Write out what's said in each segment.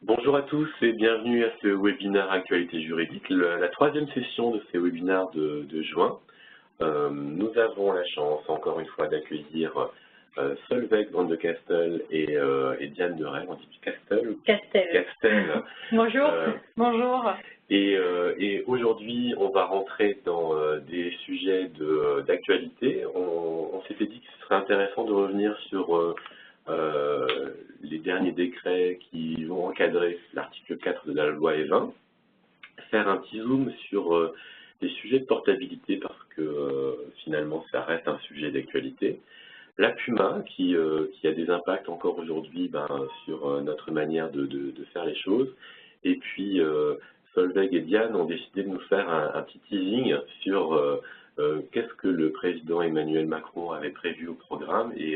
Bonjour à tous et bienvenue à ce webinaire Actualité juridique, la troisième session de ces webinaires de juin. Nous avons la chance, encore une fois, d'accueillir Solveig van de Castel et Diane de Rey, on dit Castel. Castel. Bonjour. Bonjour. Et aujourd'hui, on va rentrer dans des sujets d'actualité. On s'était dit que ce serait intéressant de revenir sur les derniers décrets qui vont encadrer l'article 4 de la loi E20, faire un petit zoom sur les sujets de portabilité parce que finalement ça reste un sujet d'actualité. La PUMA qui a des impacts encore aujourd'hui sur notre manière de faire les choses. Et puis Solveig et Diane ont décidé de nous faire un petit teasing sur qu'est-ce que le président Emmanuel Macron avait prévu au programme et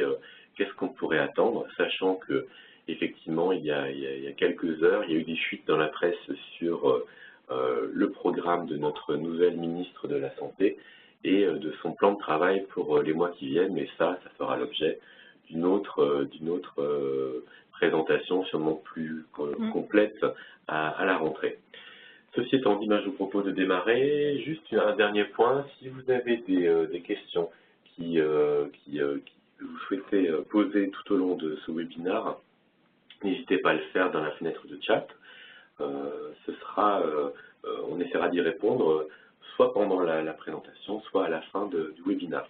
qu'est-ce qu'on pourrait attendre, sachant que effectivement il y a quelques heures, il y a eu des fuites dans la presse sur le programme de notre nouvelle ministre de la Santé et de son plan de travail pour les mois qui viennent, mais ça fera l'objet d'une autre présentation sûrement plus complète à la rentrée. Ceci étant dit, je vous propose de démarrer. Juste un dernier point, si vous avez des questions que vous souhaitez poser tout au long de ce webinaire, n'hésitez pas à le faire dans la fenêtre de chat. On essaiera d'y répondre soit pendant la présentation, soit à la fin du webinaire.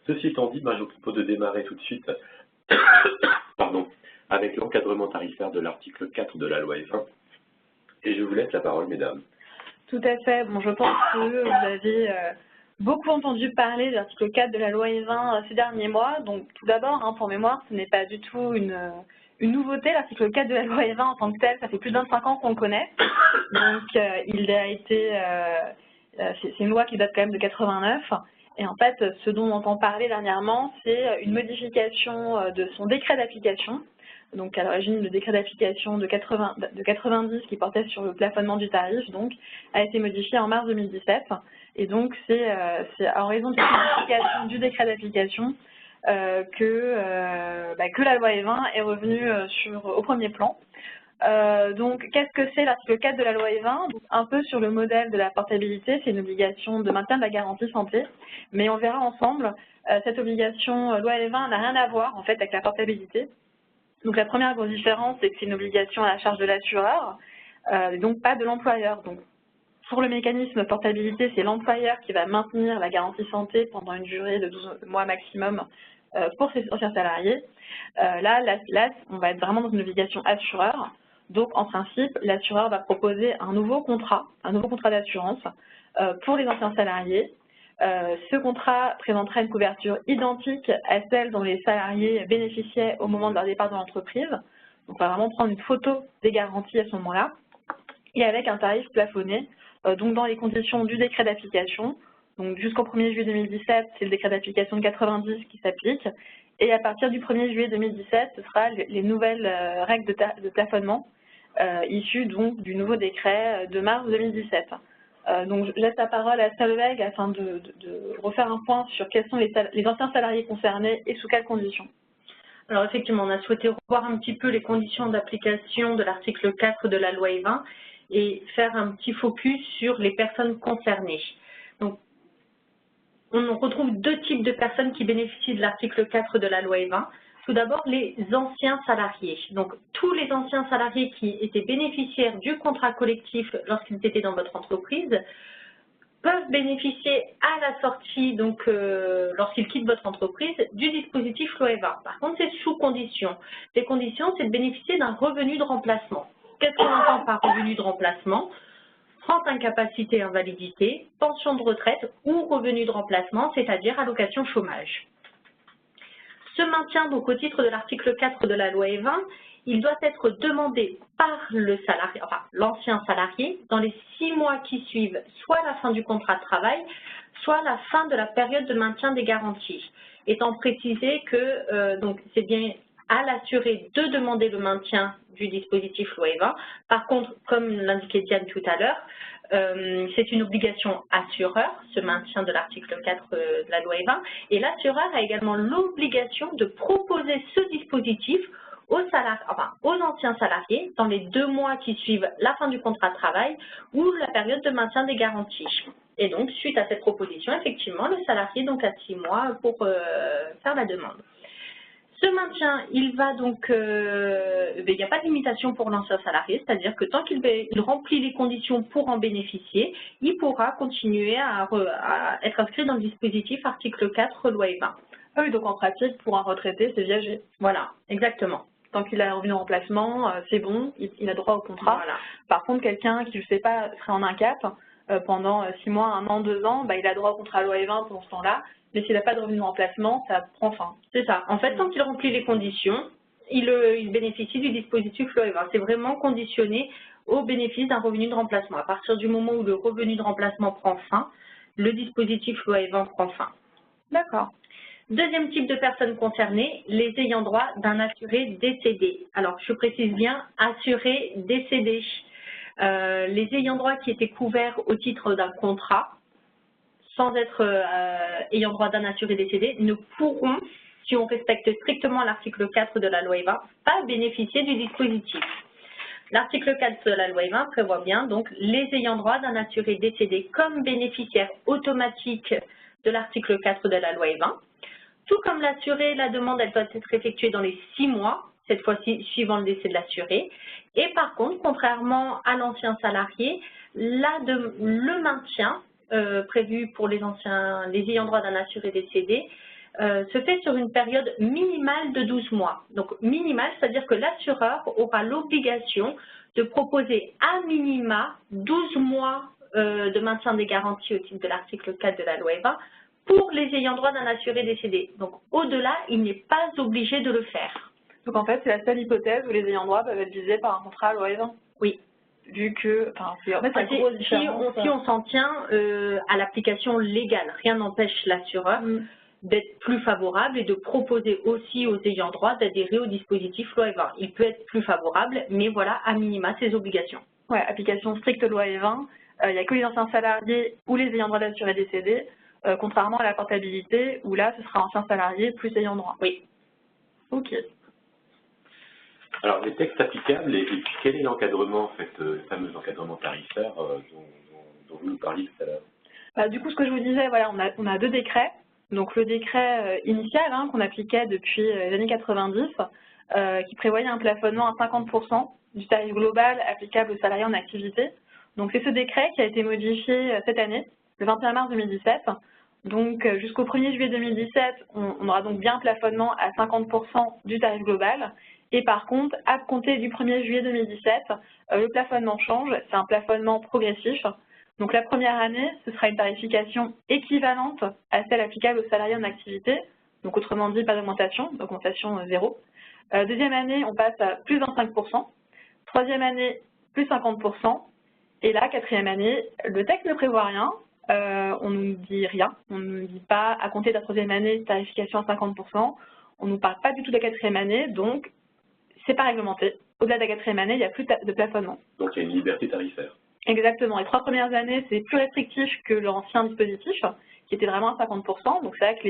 Ceci étant dit, je vous propose de démarrer tout de suite avec l'encadrement tarifaire de l'article 4 de la loi E20. Et je vous laisse la parole, mesdames. Tout à fait. Bon, je pense que vous avez beaucoup entendu parler de l'article 4 de la loi E20 ces derniers mois. Donc, tout d'abord, pour mémoire, ce n'est pas du tout une nouveauté. L'article 4 de la loi E20 en tant que tel, ça fait plus de 25 ans qu'on le connaît. Donc, il a été, c'est une loi qui date quand même de 89. Et en fait, ce dont on entend parler dernièrement, c'est une modification de son décret d'application. Donc à l'origine, le décret d'application de 90 qui portait sur le plafonnement du tarif a été modifié en mars 2017. Et donc c'est en raison de cette modification du décret d'application que la loi E20 est revenue au premier plan. Donc qu'est-ce que c'est l'article 4 de la loi E20? Un peu sur le modèle de la portabilité, c'est une obligation de maintien de la garantie santé, mais on verra ensemble, cette obligation loi E20 n'a rien à voir en fait avec la portabilité. Donc la première grosse différence, c'est que c'est une obligation à la charge de l'assureur, donc pas de l'employeur. Donc pour le mécanisme portabilité, c'est l'employeur qui va maintenir la garantie santé pendant une durée de 12 mois maximum pour ses anciens salariés. Là, on va être vraiment dans une obligation assureur. Donc en principe, l'assureur va proposer un nouveau contrat d'assurance pour les anciens salariés. Ce contrat présentera une couverture identique à celle dont les salariés bénéficiaient au moment de leur départ de l'entreprise. Donc, on va vraiment prendre une photo des garanties à ce moment-là et avec un tarif plafonné, donc dans les conditions du décret d'application. Donc, jusqu'au 1er juillet 2017, c'est le décret d'application de 90 qui s'applique. Et à partir du 1er juillet 2017, ce sera les nouvelles règles de plafonnement issues donc du nouveau décret de mars 2017. Donc, je laisse la parole à Solveig afin de refaire un point sur quels sont les anciens salariés concernés et sous quelles conditions. Alors, effectivement, on a souhaité revoir un petit peu les conditions d'application de l'article 4 de la loi E20 et faire un petit focus sur les personnes concernées. Donc, on retrouve deux types de personnes qui bénéficient de l'article 4 de la loi E20. Tout d'abord, les anciens salariés. Donc, tous les anciens salariés qui étaient bénéficiaires du contrat collectif lorsqu'ils étaient dans votre entreprise peuvent bénéficier à la sortie, donc lorsqu'ils quittent votre entreprise, du dispositif loi E20. Par contre, c'est sous conditions. Les conditions, c'est de bénéficier d'un revenu de remplacement. Qu'est-ce qu'on entend par revenu de remplacement? Rente incapacité invalidité, pension de retraite ou revenu de remplacement, c'est-à-dire allocation chômage. Ce maintien, donc au titre de l'article 4 de la loi E20, il doit être demandé par le salarié, enfin l'ancien salarié, dans les 6 mois qui suivent soit la fin du contrat de travail, soit la fin de la période de maintien des garanties. Étant précisé que donc c'est bien à l'assuré de demander le maintien du dispositif loi E20. Par contre, comme l'indiquait Diane tout à l'heure, c'est une obligation assureur, ce maintien de l'article 4 de la loi E20, et l'assureur a également l'obligation de proposer ce dispositif aux anciens salariés dans les 2 mois qui suivent la fin du contrat de travail ou la période de maintien des garanties. Et donc, suite à cette proposition, effectivement, le salarié donc, a 6 mois pour faire la demande. Ce maintien, il va donc, il n'y a pas de limitation pour l'ancien salarié, c'est-à-dire que tant qu'il remplit les conditions pour en bénéficier, il pourra continuer à être inscrit dans le dispositif article 4 loi E20. Ah oui, donc en pratique, pour un retraité, c'est viager. Voilà, exactement. Tant qu'il a un revenu de remplacement, c'est bon, il a droit au contrat. Voilà. Par contre, quelqu'un qui ne le sait pas serait en incap pendant 6 mois, 1 an, 2 ans, il a droit au contrat loi E20 pendant ce temps-là. Mais s'il n'a pas de revenu de remplacement, ça prend fin. C'est ça. En fait, tant qu'il remplit les conditions, il bénéficie du dispositif loi E20. C'est vraiment conditionné au bénéfice d'un revenu de remplacement. À partir du moment où le revenu de remplacement prend fin, le dispositif loi E20 prend fin. D'accord. Deuxième type de personnes concernées, les ayants droit d'un assuré décédé. Alors, je précise bien, assuré décédé. Les ayants droit qui étaient couverts au titre d'un contrat, sans être ayant droit d'un assuré décédé, ne pourront, si on respecte strictement l'article 4 de la loi E20, pas bénéficier du dispositif. L'article 4 de la loi E20 prévoit bien donc les ayants droit d'un assuré décédé comme bénéficiaire automatique de l'article 4 de la loi E20. Tout comme l'assuré, la demande elle doit être effectuée dans les 6 mois, cette fois-ci suivant le décès de l'assuré. Et par contre, contrairement à l'ancien salarié, le maintien prévu pour les ayants droit d'un assuré décédé se fait sur une période minimale de 12 mois. Donc minimale, c'est-à-dire que l'assureur aura l'obligation de proposer à minima 12 mois de maintien des garanties au titre de l'article 4 de la loi E20 pour les ayants droit d'un assuré décédé. Donc au-delà, il n'est pas obligé de le faire. Donc en fait, c'est la seule hypothèse où les ayants droit peuvent être visés par un contrat loi E20. Oui. Vu que, c'est en fait la grosse différence. Si on s'en tient à l'application légale, rien n'empêche l'assureur d'être plus favorable et de proposer aussi aux ayants droit d'adhérer au dispositif loi E20. Il peut être plus favorable, mais voilà, à minima, ses obligations. Ouais, application stricte loi E20, il n'y a que les anciens salariés ou les ayants droit d'assurés décédés, contrairement à la portabilité, où là, ce sera ancien salarié plus ayant droit. Oui. Ok. Alors, les textes applicables, et puis quel est l'encadrement, en fait, le fameux encadrement tarifaire dont vous nous parliez tout à l'heure? Du coup, ce que je vous disais, voilà, on a 2 décrets. Donc, le décret initial qu'on appliquait depuis les années 90, qui prévoyait un plafonnement à 50% du tarif global applicable aux salariés en activité. Donc, c'est ce décret qui a été modifié cette année, le 21 mars 2017. Donc, jusqu'au 1er juillet 2017, on aura donc bien un plafonnement à 50% du tarif global. Et par contre, à compter du 1er juillet 2017, le plafonnement change, c'est un plafonnement progressif. Donc la première année, ce sera une tarification équivalente à celle applicable aux salariés en activité, donc autrement dit, pas d'augmentation, augmentation 0. Deuxième année, on passe à plus 25%. Troisième année, plus 50%. Et là, quatrième année, le texte ne prévoit rien, on ne nous dit rien, on ne nous dit pas à compter de la troisième année, tarification à 50%, on ne nous parle pas du tout de la quatrième année, donc c'est pas réglementé. Au-delà de la quatrième année, il n'y a plus de plafonnement. Donc il y a une liberté tarifaire. Exactement. Les 3 premières années, c'est plus restrictif que l'ancien dispositif, qui était vraiment à 50%. Donc c'est vrai que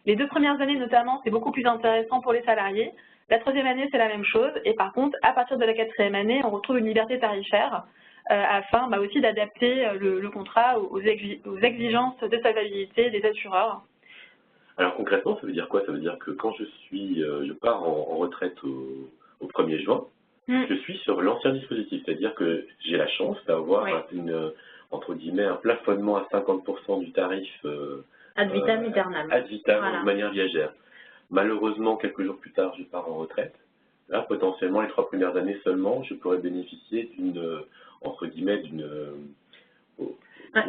les 2 premières années notamment, c'est beaucoup plus intéressant pour les salariés. La troisième année, c'est la même chose. Et par contre, à partir de la quatrième année, on retrouve une liberté tarifaire afin aussi d'adapter le contrat aux exigences de solvabilité des assureurs. Alors concrètement, ça veut dire quoi? Ça veut dire que quand je pars en retraite au 1er juin, je suis sur l'ancien dispositif, c'est-à-dire que j'ai la chance d'avoir entre guillemets, un plafonnement à 50% du tarif ad vitam aeternam. Ad vitam, de manière viagère. Malheureusement, quelques jours plus tard, je pars en retraite. Là, potentiellement, les 3 premières années seulement, je pourrais bénéficier d'une, entre guillemets, d'une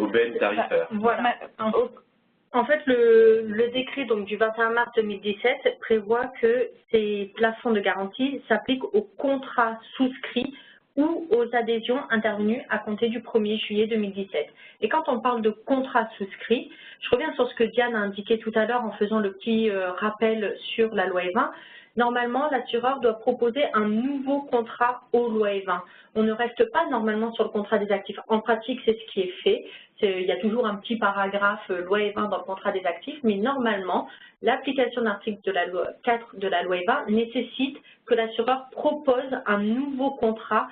aubaine tarifaire. Voilà. En fait, le décret donc, du 21 mars 2017 prévoit que ces plafonds de garantie s'appliquent aux contrats souscrits ou aux adhésions intervenues à compter du 1er juillet 2017. Et quand on parle de contrats souscrits, je reviens sur ce que Diane a indiqué tout à l'heure en faisant le petit rappel sur la loi E20. Normalement, l'assureur doit proposer un nouveau contrat aux lois E20. On ne reste pas normalement sur le contrat des actifs. En pratique, c'est ce qui est fait. il y a toujours un petit paragraphe loi E20 dans le contrat des actifs, mais normalement, l'application de l'article de la loi 4 de la loi E20 nécessite que l'assureur propose un nouveau contrat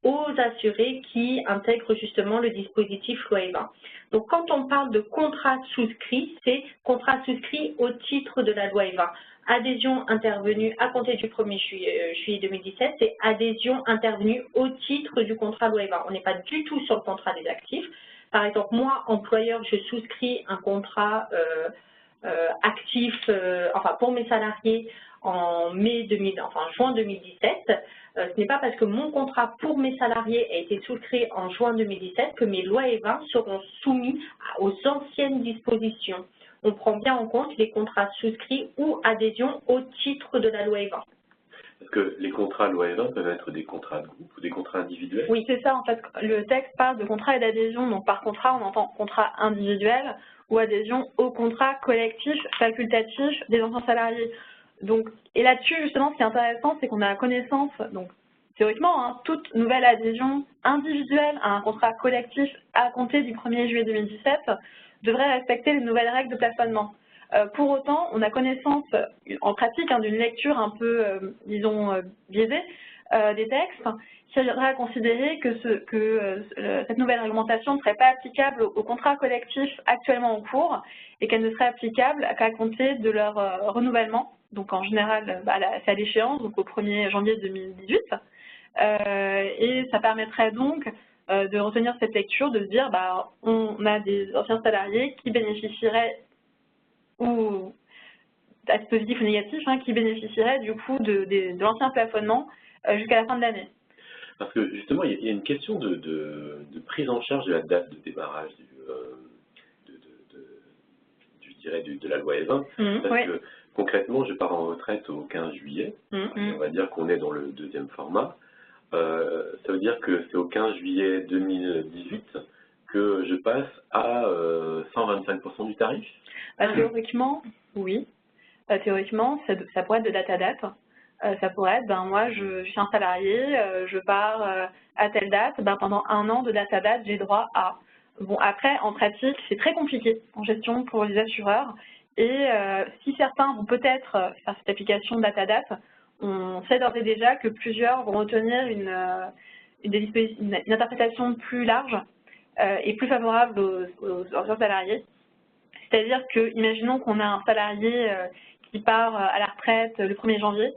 aux assurés qui intègrent justement le dispositif loi E20. Donc, quand on parle de contrat souscrit, c'est contrat souscrit au titre de la loi E20. Adhésion intervenue à compter du 1er juillet 2017, c'est adhésion intervenue au titre du contrat loi E20. On n'est pas du tout sur le contrat des actifs. Par exemple, moi, employeur, je souscris un contrat actif, pour mes salariés en juin 2017. Ce n'est pas parce que mon contrat pour mes salariés a été souscrit en juin 2017 que mes lois E20 seront soumis aux anciennes dispositions. On prend bien en compte les contrats souscrits ou adhésion au titre de la loi E20. Est-ce que les contrats loi E20 peuvent être des contrats de groupe ou des contrats individuels? Oui, c'est ça en fait. Le texte parle de contrat et d'adhésion. Donc par contrat, on entend contrat individuel ou adhésion au contrat collectif facultatif des anciens salariés. Donc, et là-dessus, justement, ce qui est intéressant, c'est qu'on a connaissance, donc théoriquement, toute nouvelle adhésion individuelle à un contrat collectif à compter du 1er juillet 2017 devrait respecter les nouvelles règles de plafonnement. Pour autant, on a connaissance en pratique d'une lecture un peu, biaisée des textes qui viendrait à considérer que cette nouvelle réglementation ne serait pas applicable aux contrats collectifs actuellement en cours et qu'elle ne serait applicable qu'à compter de leur renouvellement. Donc en général, c'est à l'échéance, donc au 1er janvier 2018. Et ça permettrait donc de retenir cette lecture, de se dire on a des anciens salariés qui bénéficieraient, ou à positif ou négatif, qui bénéficieraient du coup de l'ancien plafonnement jusqu'à la fin de l'année. Parce que justement, il y a une question de prise en charge de la date de démarrage de la loi E20, parce que concrètement, je pars en retraite au 15 juillet, on va dire qu'on est dans le deuxième format. Ça veut dire que c'est au 15 juillet 2018 que je passe à 125% du tarif? Théoriquement, oui. Théoriquement, ça pourrait être de date à date. Ça pourrait être, moi, je suis un salarié, je pars à telle date, pendant un an de date à date, j'ai droit à. Bon, après, en pratique, c'est très compliqué en gestion pour les assureurs. Et si certains vont peut-être faire cette application date à date, on sait d'ores et déjà que plusieurs vont retenir une interprétation plus large et plus favorable aux anciens salariés. C'est-à-dire que, imaginons qu'on a un salarié qui part à la retraite le 1er janvier,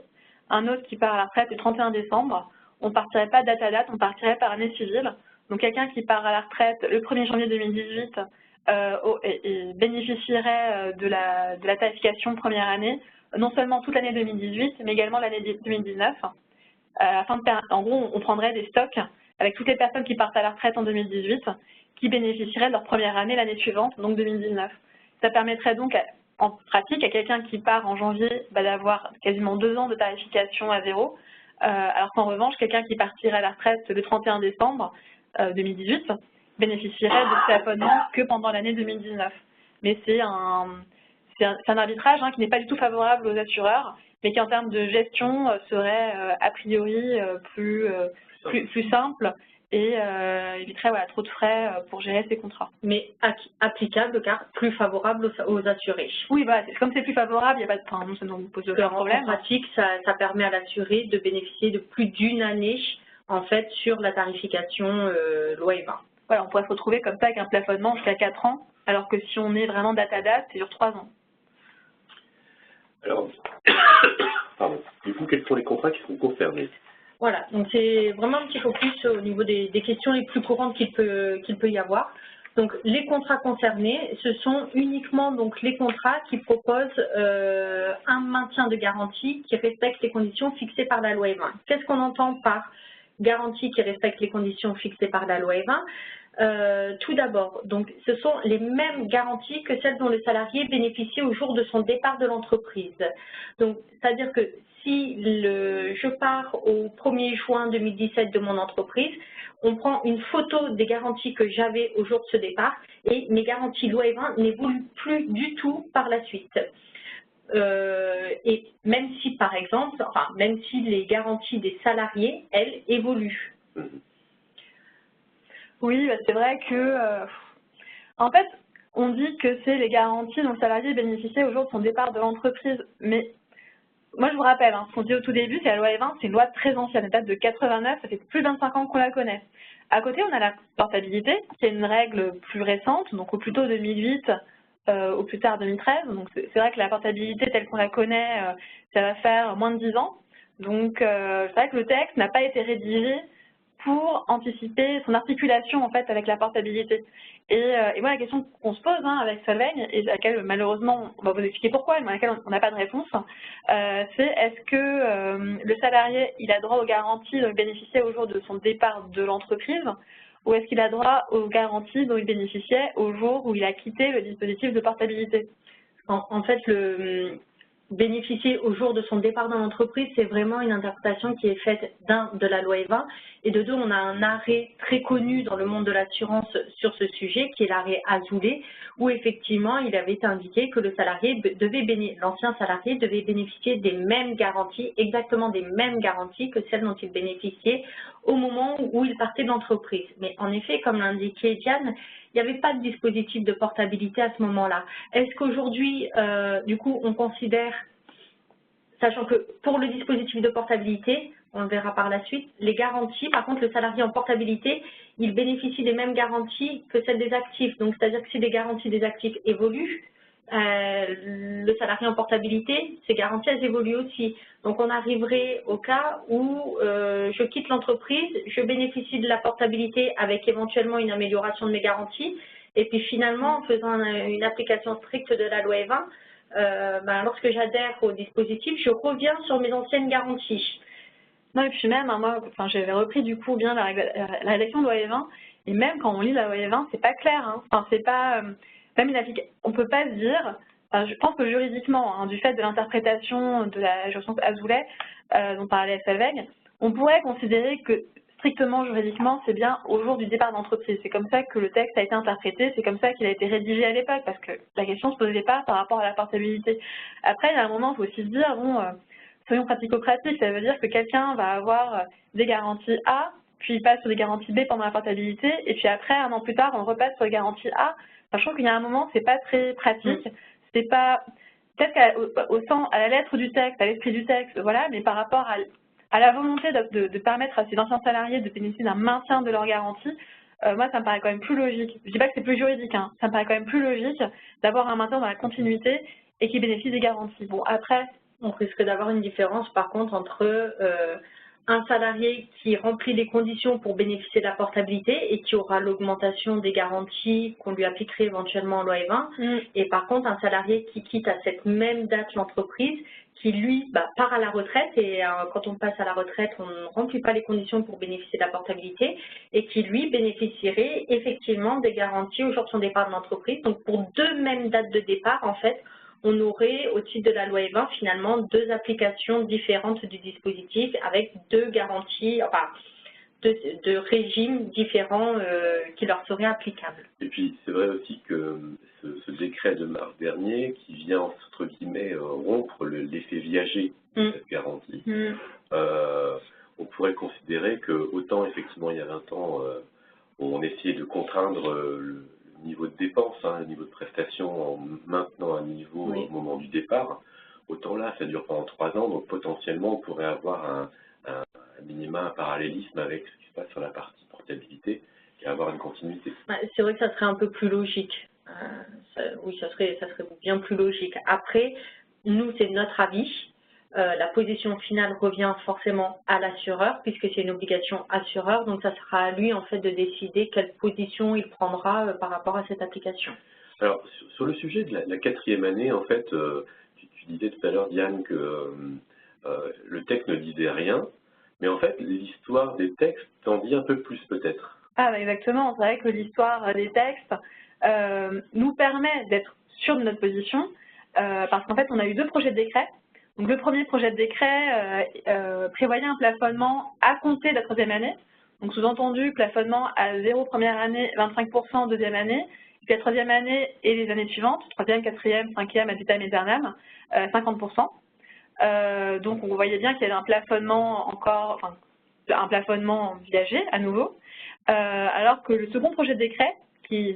un autre qui part à la retraite le 31 décembre, on ne partirait pas date à date, on partirait par année civile. Donc quelqu'un qui part à la retraite le 1er janvier 2018 et bénéficierait de la tarification première année, non seulement toute l'année 2018, mais également l'année 2019. En gros, on prendrait des stocks avec toutes les personnes qui partent à la retraite en 2018, qui bénéficieraient de leur première année l'année suivante, donc 2019. Ça permettrait donc, en pratique, à quelqu'un qui part en janvier d'avoir quasiment 2 ans de tarification à zéro, alors qu'en revanche, quelqu'un qui partirait à la retraite le 31 décembre 2018 bénéficierait de ce plafonnement que pendant l'année 2019. Mais c'est un arbitrage qui n'est pas du tout favorable aux assureurs, mais qui en termes de gestion serait a priori plus simple et éviterait trop de frais pour gérer ces contrats. Mais applicable car plus favorable aux assurés. Oui, comme c'est plus favorable, il n'y a pas de ça ne pose aucun problème. En pratique, ça permet à l'assuré de bénéficier de plus d'une année en fait sur la tarification loi E20. Voilà, on pourrait se retrouver comme ça avec un plafonnement jusqu'à 4 ans, alors que si on est vraiment date à date, c'est sur 3 ans. Alors, du coup, quels sont les contrats qui sont concernés? Voilà, donc c'est vraiment un petit focus au niveau des questions les plus courantes qu'il peut y avoir. Donc les contrats concernés, ce sont uniquement donc les contrats qui proposent un maintien de garantie qui respecte les conditions fixées par la loi E20. Qu'est-ce qu'on entend par garantie qui respecte les conditions fixées par la loi E20? Tout d'abord, donc ce sont les mêmes garanties que celles dont le salarié bénéficie au jour de son départ de l'entreprise. Donc, c'est-à-dire que si je pars au 1er juin 2017 de mon entreprise, on prend une photo des garanties que j'avais au jour de ce départ et mes garanties loi E20 n'évoluent plus du tout par la suite. Et même si, par exemple, même si les garanties des salariés, elles, évoluent. Oui, c'est vrai que En fait, on dit que c'est les garanties dont le salarié bénéficiait au jour de son départ de l'entreprise, mais moi je vous rappelle, ce qu'on dit au tout début, c'est la loi E20, c'est une loi très ancienne, elle date de 89, ça fait plus de 25 ans qu'on la connaît. À côté, on a la portabilité, qui est une règle plus récente, donc au plus tôt 2008, au plus tard 2013. Donc c'est vrai que la portabilité telle qu'on la connaît, ça va faire moins de 10 ans. Donc c'est vrai que le texte n'a pas été rédigé pour anticiper son articulation en fait avec la portabilité. Et moi la question qu'on se pose avec Solveigne, et à laquelle malheureusement on va vous expliquer pourquoi, mais à laquelle on n'a pas de réponse, c'est est-ce que le salarié il a droit aux garanties dont il bénéficiait au jour de son départ de l'entreprise, ou est-ce qu'il a droit aux garanties dont il bénéficiait au jour où il a quitté le dispositif de portabilité? En fait, bénéficier au jour de son départ dans l'entreprise, c'est vraiment une interprétation qui est faite de la loi E20, et de deux, on a un arrêt très connu dans le monde de l'assurance sur ce sujet, qui est l'arrêt Azoulay, où effectivement, il avait été indiqué que l'ancien salarié devait bénéficier des mêmes garanties, exactement des mêmes garanties que celles dont il bénéficiait au moment où il partait de l'entreprise. Mais en effet, comme l'indiquait Diane, il n'y avait pas de dispositif de portabilité à ce moment-là. Est-ce qu'aujourd'hui, du coup, on considère, sachant que pour le dispositif de portabilité, on le verra par la suite, les garanties, par contre, le salarié en portabilité, il bénéficie des mêmes garanties que celles des actifs. Donc, c'est-à-dire que si les garanties des actifs évoluent, le salarié en portabilité, ses garanties, elles évoluent aussi. Donc, on arriverait au cas où je quitte l'entreprise, je bénéficie de la portabilité avec éventuellement une amélioration de mes garanties, et puis finalement, en faisant une application stricte de la loi E20, lorsque j'adhère au dispositif, je reviens sur mes anciennes garanties. Non, et puis même, moi, j'avais repris du coup bien la rédaction de loi E20, et même quand on lit la loi E20, c'est pas clair. C'est pas, même on peut pas se dire, je pense que juridiquement, du fait de l'interprétation de la jurisprudence Azoulay, dont parlait Solveigne, on pourrait considérer que strictement juridiquement, c'est bien au jour du départ d'entreprise. C'est comme ça que le texte a été interprété, c'est comme ça qu'il a été rédigé à l'époque, parce que la question ne se posait pas par rapport à la portabilité. Après, il y a un moment, il faut aussi se dire, soyons pratico-pratiques, ça veut dire que quelqu'un va avoir des garanties A, puis il passe sur des garanties B pendant la portabilité, et puis après, un an plus tard, on repasse sur les garanties A. Je trouve qu'il y a un moment, c'est pas très pratique, c'est pas, peut-être à la lettre du texte, à l'esprit du texte, voilà, mais par rapport à la volonté de permettre à ces anciens salariés de bénéficier d'un maintien de leurs garanties, moi, ça me paraît quand même plus logique. Je dis pas que c'est plus juridique, ça me paraît quand même plus logique d'avoir un maintien dans la continuité et qui bénéficie des garanties. Bon, après, on risque d'avoir une différence, par contre, entre un salarié qui remplit les conditions pour bénéficier de la portabilité et qui aura l'augmentation des garanties qu'on lui appliquerait éventuellement en loi E20, et par contre, un salarié qui quitte à cette même date l'entreprise, qui lui part à la retraite, et quand on passe à la retraite, on ne remplit pas les conditions pour bénéficier de la portabilité, et qui lui bénéficierait effectivement des garanties au jour de son départ de l'entreprise. Donc pour deux mêmes dates de départ, en fait, on aurait, au titre de la loi E20, finalement, deux applications différentes du dispositif avec deux garanties, deux régimes différents qui leur seraient applicables. Et puis, c'est vrai aussi que ce décret de mars dernier, qui vient, entre guillemets, rompre l'effet viager de cette garantie, on pourrait considérer que, autant, effectivement, il y a 20 ans, on essayait de contraindre le niveau de dépenses, le niveau de prestation en maintenant un niveau au moment du départ, autant là, ça dure pendant 3 ans, donc potentiellement, on pourrait avoir un minima, un parallélisme avec ce qui se passe sur la partie portabilité et avoir une continuité. C'est vrai que ça serait un peu plus logique. Oui, ça serait bien plus logique. Après, nous, c'est notre avis. La position finale revient forcément à l'assureur, puisque c'est une obligation assureur, donc ça sera à lui en fait de décider quelle position il prendra par rapport à cette application. Alors, sur le sujet de la 4e année, en fait, tu disais tout à l'heure, Diane, que le texte ne disait rien, mais en fait, l'histoire des textes t'en dit un peu plus peut-être. Exactement, c'est vrai que l'histoire des textes nous permet d'être sûrs de notre position, parce qu'en fait, on a eu 2 projets de décret. Donc, le premier projet de décret prévoyait un plafonnement à compter de la 3e année. Donc, sous-entendu, plafonnement à 0 première année, 25% deuxième année, puis la 3e année et les années suivantes, 3e, 4e, 5e, ad vitam aeternam, 50%. Donc, on voyait bien qu'il y avait un plafonnement un plafonnement viager à nouveau, alors que le second projet de décret, qui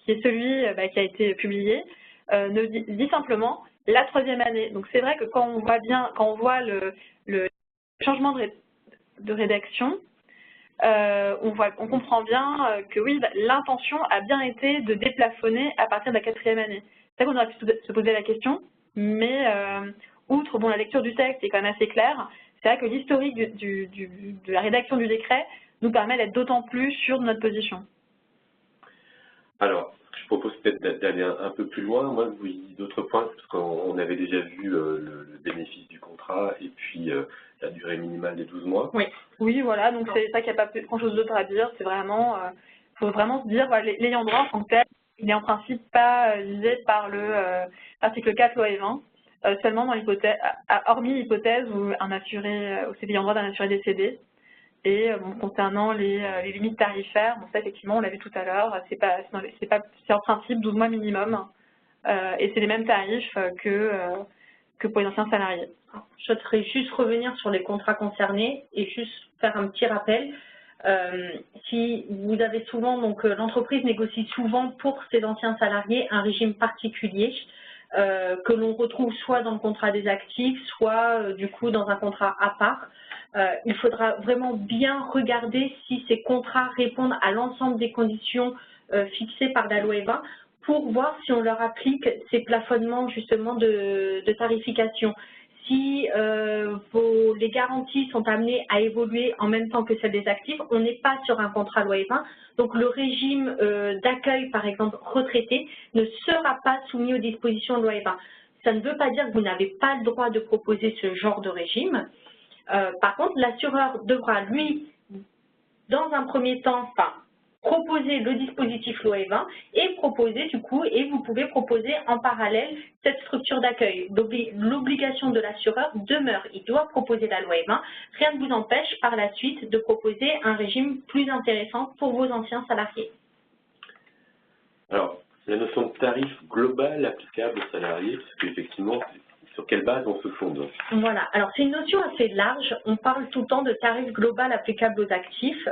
est celui qui a été publié, dit simplement la 3e année. Donc c'est vrai que quand on voit le changement de rédaction, on comprend bien que oui, l'intention a bien été de déplafonner à partir de la 4e année. C'est vrai qu'on aurait pu se poser la question, mais outre la lecture du texte est quand même assez claire, c'est vrai que l'historique de la rédaction du décret nous permet d'être d'autant plus sûr de notre position. Alors, je propose peut-être d'aller un peu plus loin. Moi, vous dites d'autres points, parce qu'on avait déjà vu le bénéfice du contrat et puis la durée minimale des 12 mois. Oui, voilà, donc c'est ça qu'il n'y a pas grand-chose d'autre à dire. C'est vraiment, faut vraiment se dire, voilà, l'ayant droit en tant que tel, il n'est en principe pas visé par l'article 4 loi E20, seulement dans l'hypothèse, hormis l'hypothèse où c'est l'ayant droit d'un assuré décédé. Et concernant les limites tarifaires, ça effectivement on l'a vu tout à l'heure, c'est en principe 12 mois minimum, et c'est les mêmes tarifs que pour les anciens salariés. Je souhaiterais juste revenir sur les contrats concernés et juste faire un petit rappel. Si vous avez souvent, donc l'entreprise négocie souvent pour ses anciens salariés un régime particulier que l'on retrouve soit dans le contrat des actifs, soit du coup dans un contrat à part. Il faudra vraiment bien regarder si ces contrats répondent à l'ensemble des conditions fixées par la loi E20 pour voir si on leur applique ces plafonnements justement de tarification. Si les garanties sont amenées à évoluer en même temps que celles des actifs, on n'est pas sur un contrat loi E20. Donc le régime d'accueil, par exemple retraité, ne sera pas soumis aux dispositions de loi E20. Ça ne veut pas dire que vous n'avez pas le droit de proposer ce genre de régime. Par contre, l'assureur devra, lui, dans un premier temps, proposer le dispositif loi E20 et vous pouvez proposer en parallèle cette structure d'accueil. L'obligation de l'assureur demeure, il doit proposer la loi E20. Rien ne vous empêche par la suite de proposer un régime plus intéressant pour vos anciens salariés. Alors, la notion de tarif global applicable aux salariés, parce qu'effectivement, sur quelle base on se fonde? Voilà, alors c'est une notion assez large. On parle tout le temps de tarif global applicable aux actifs,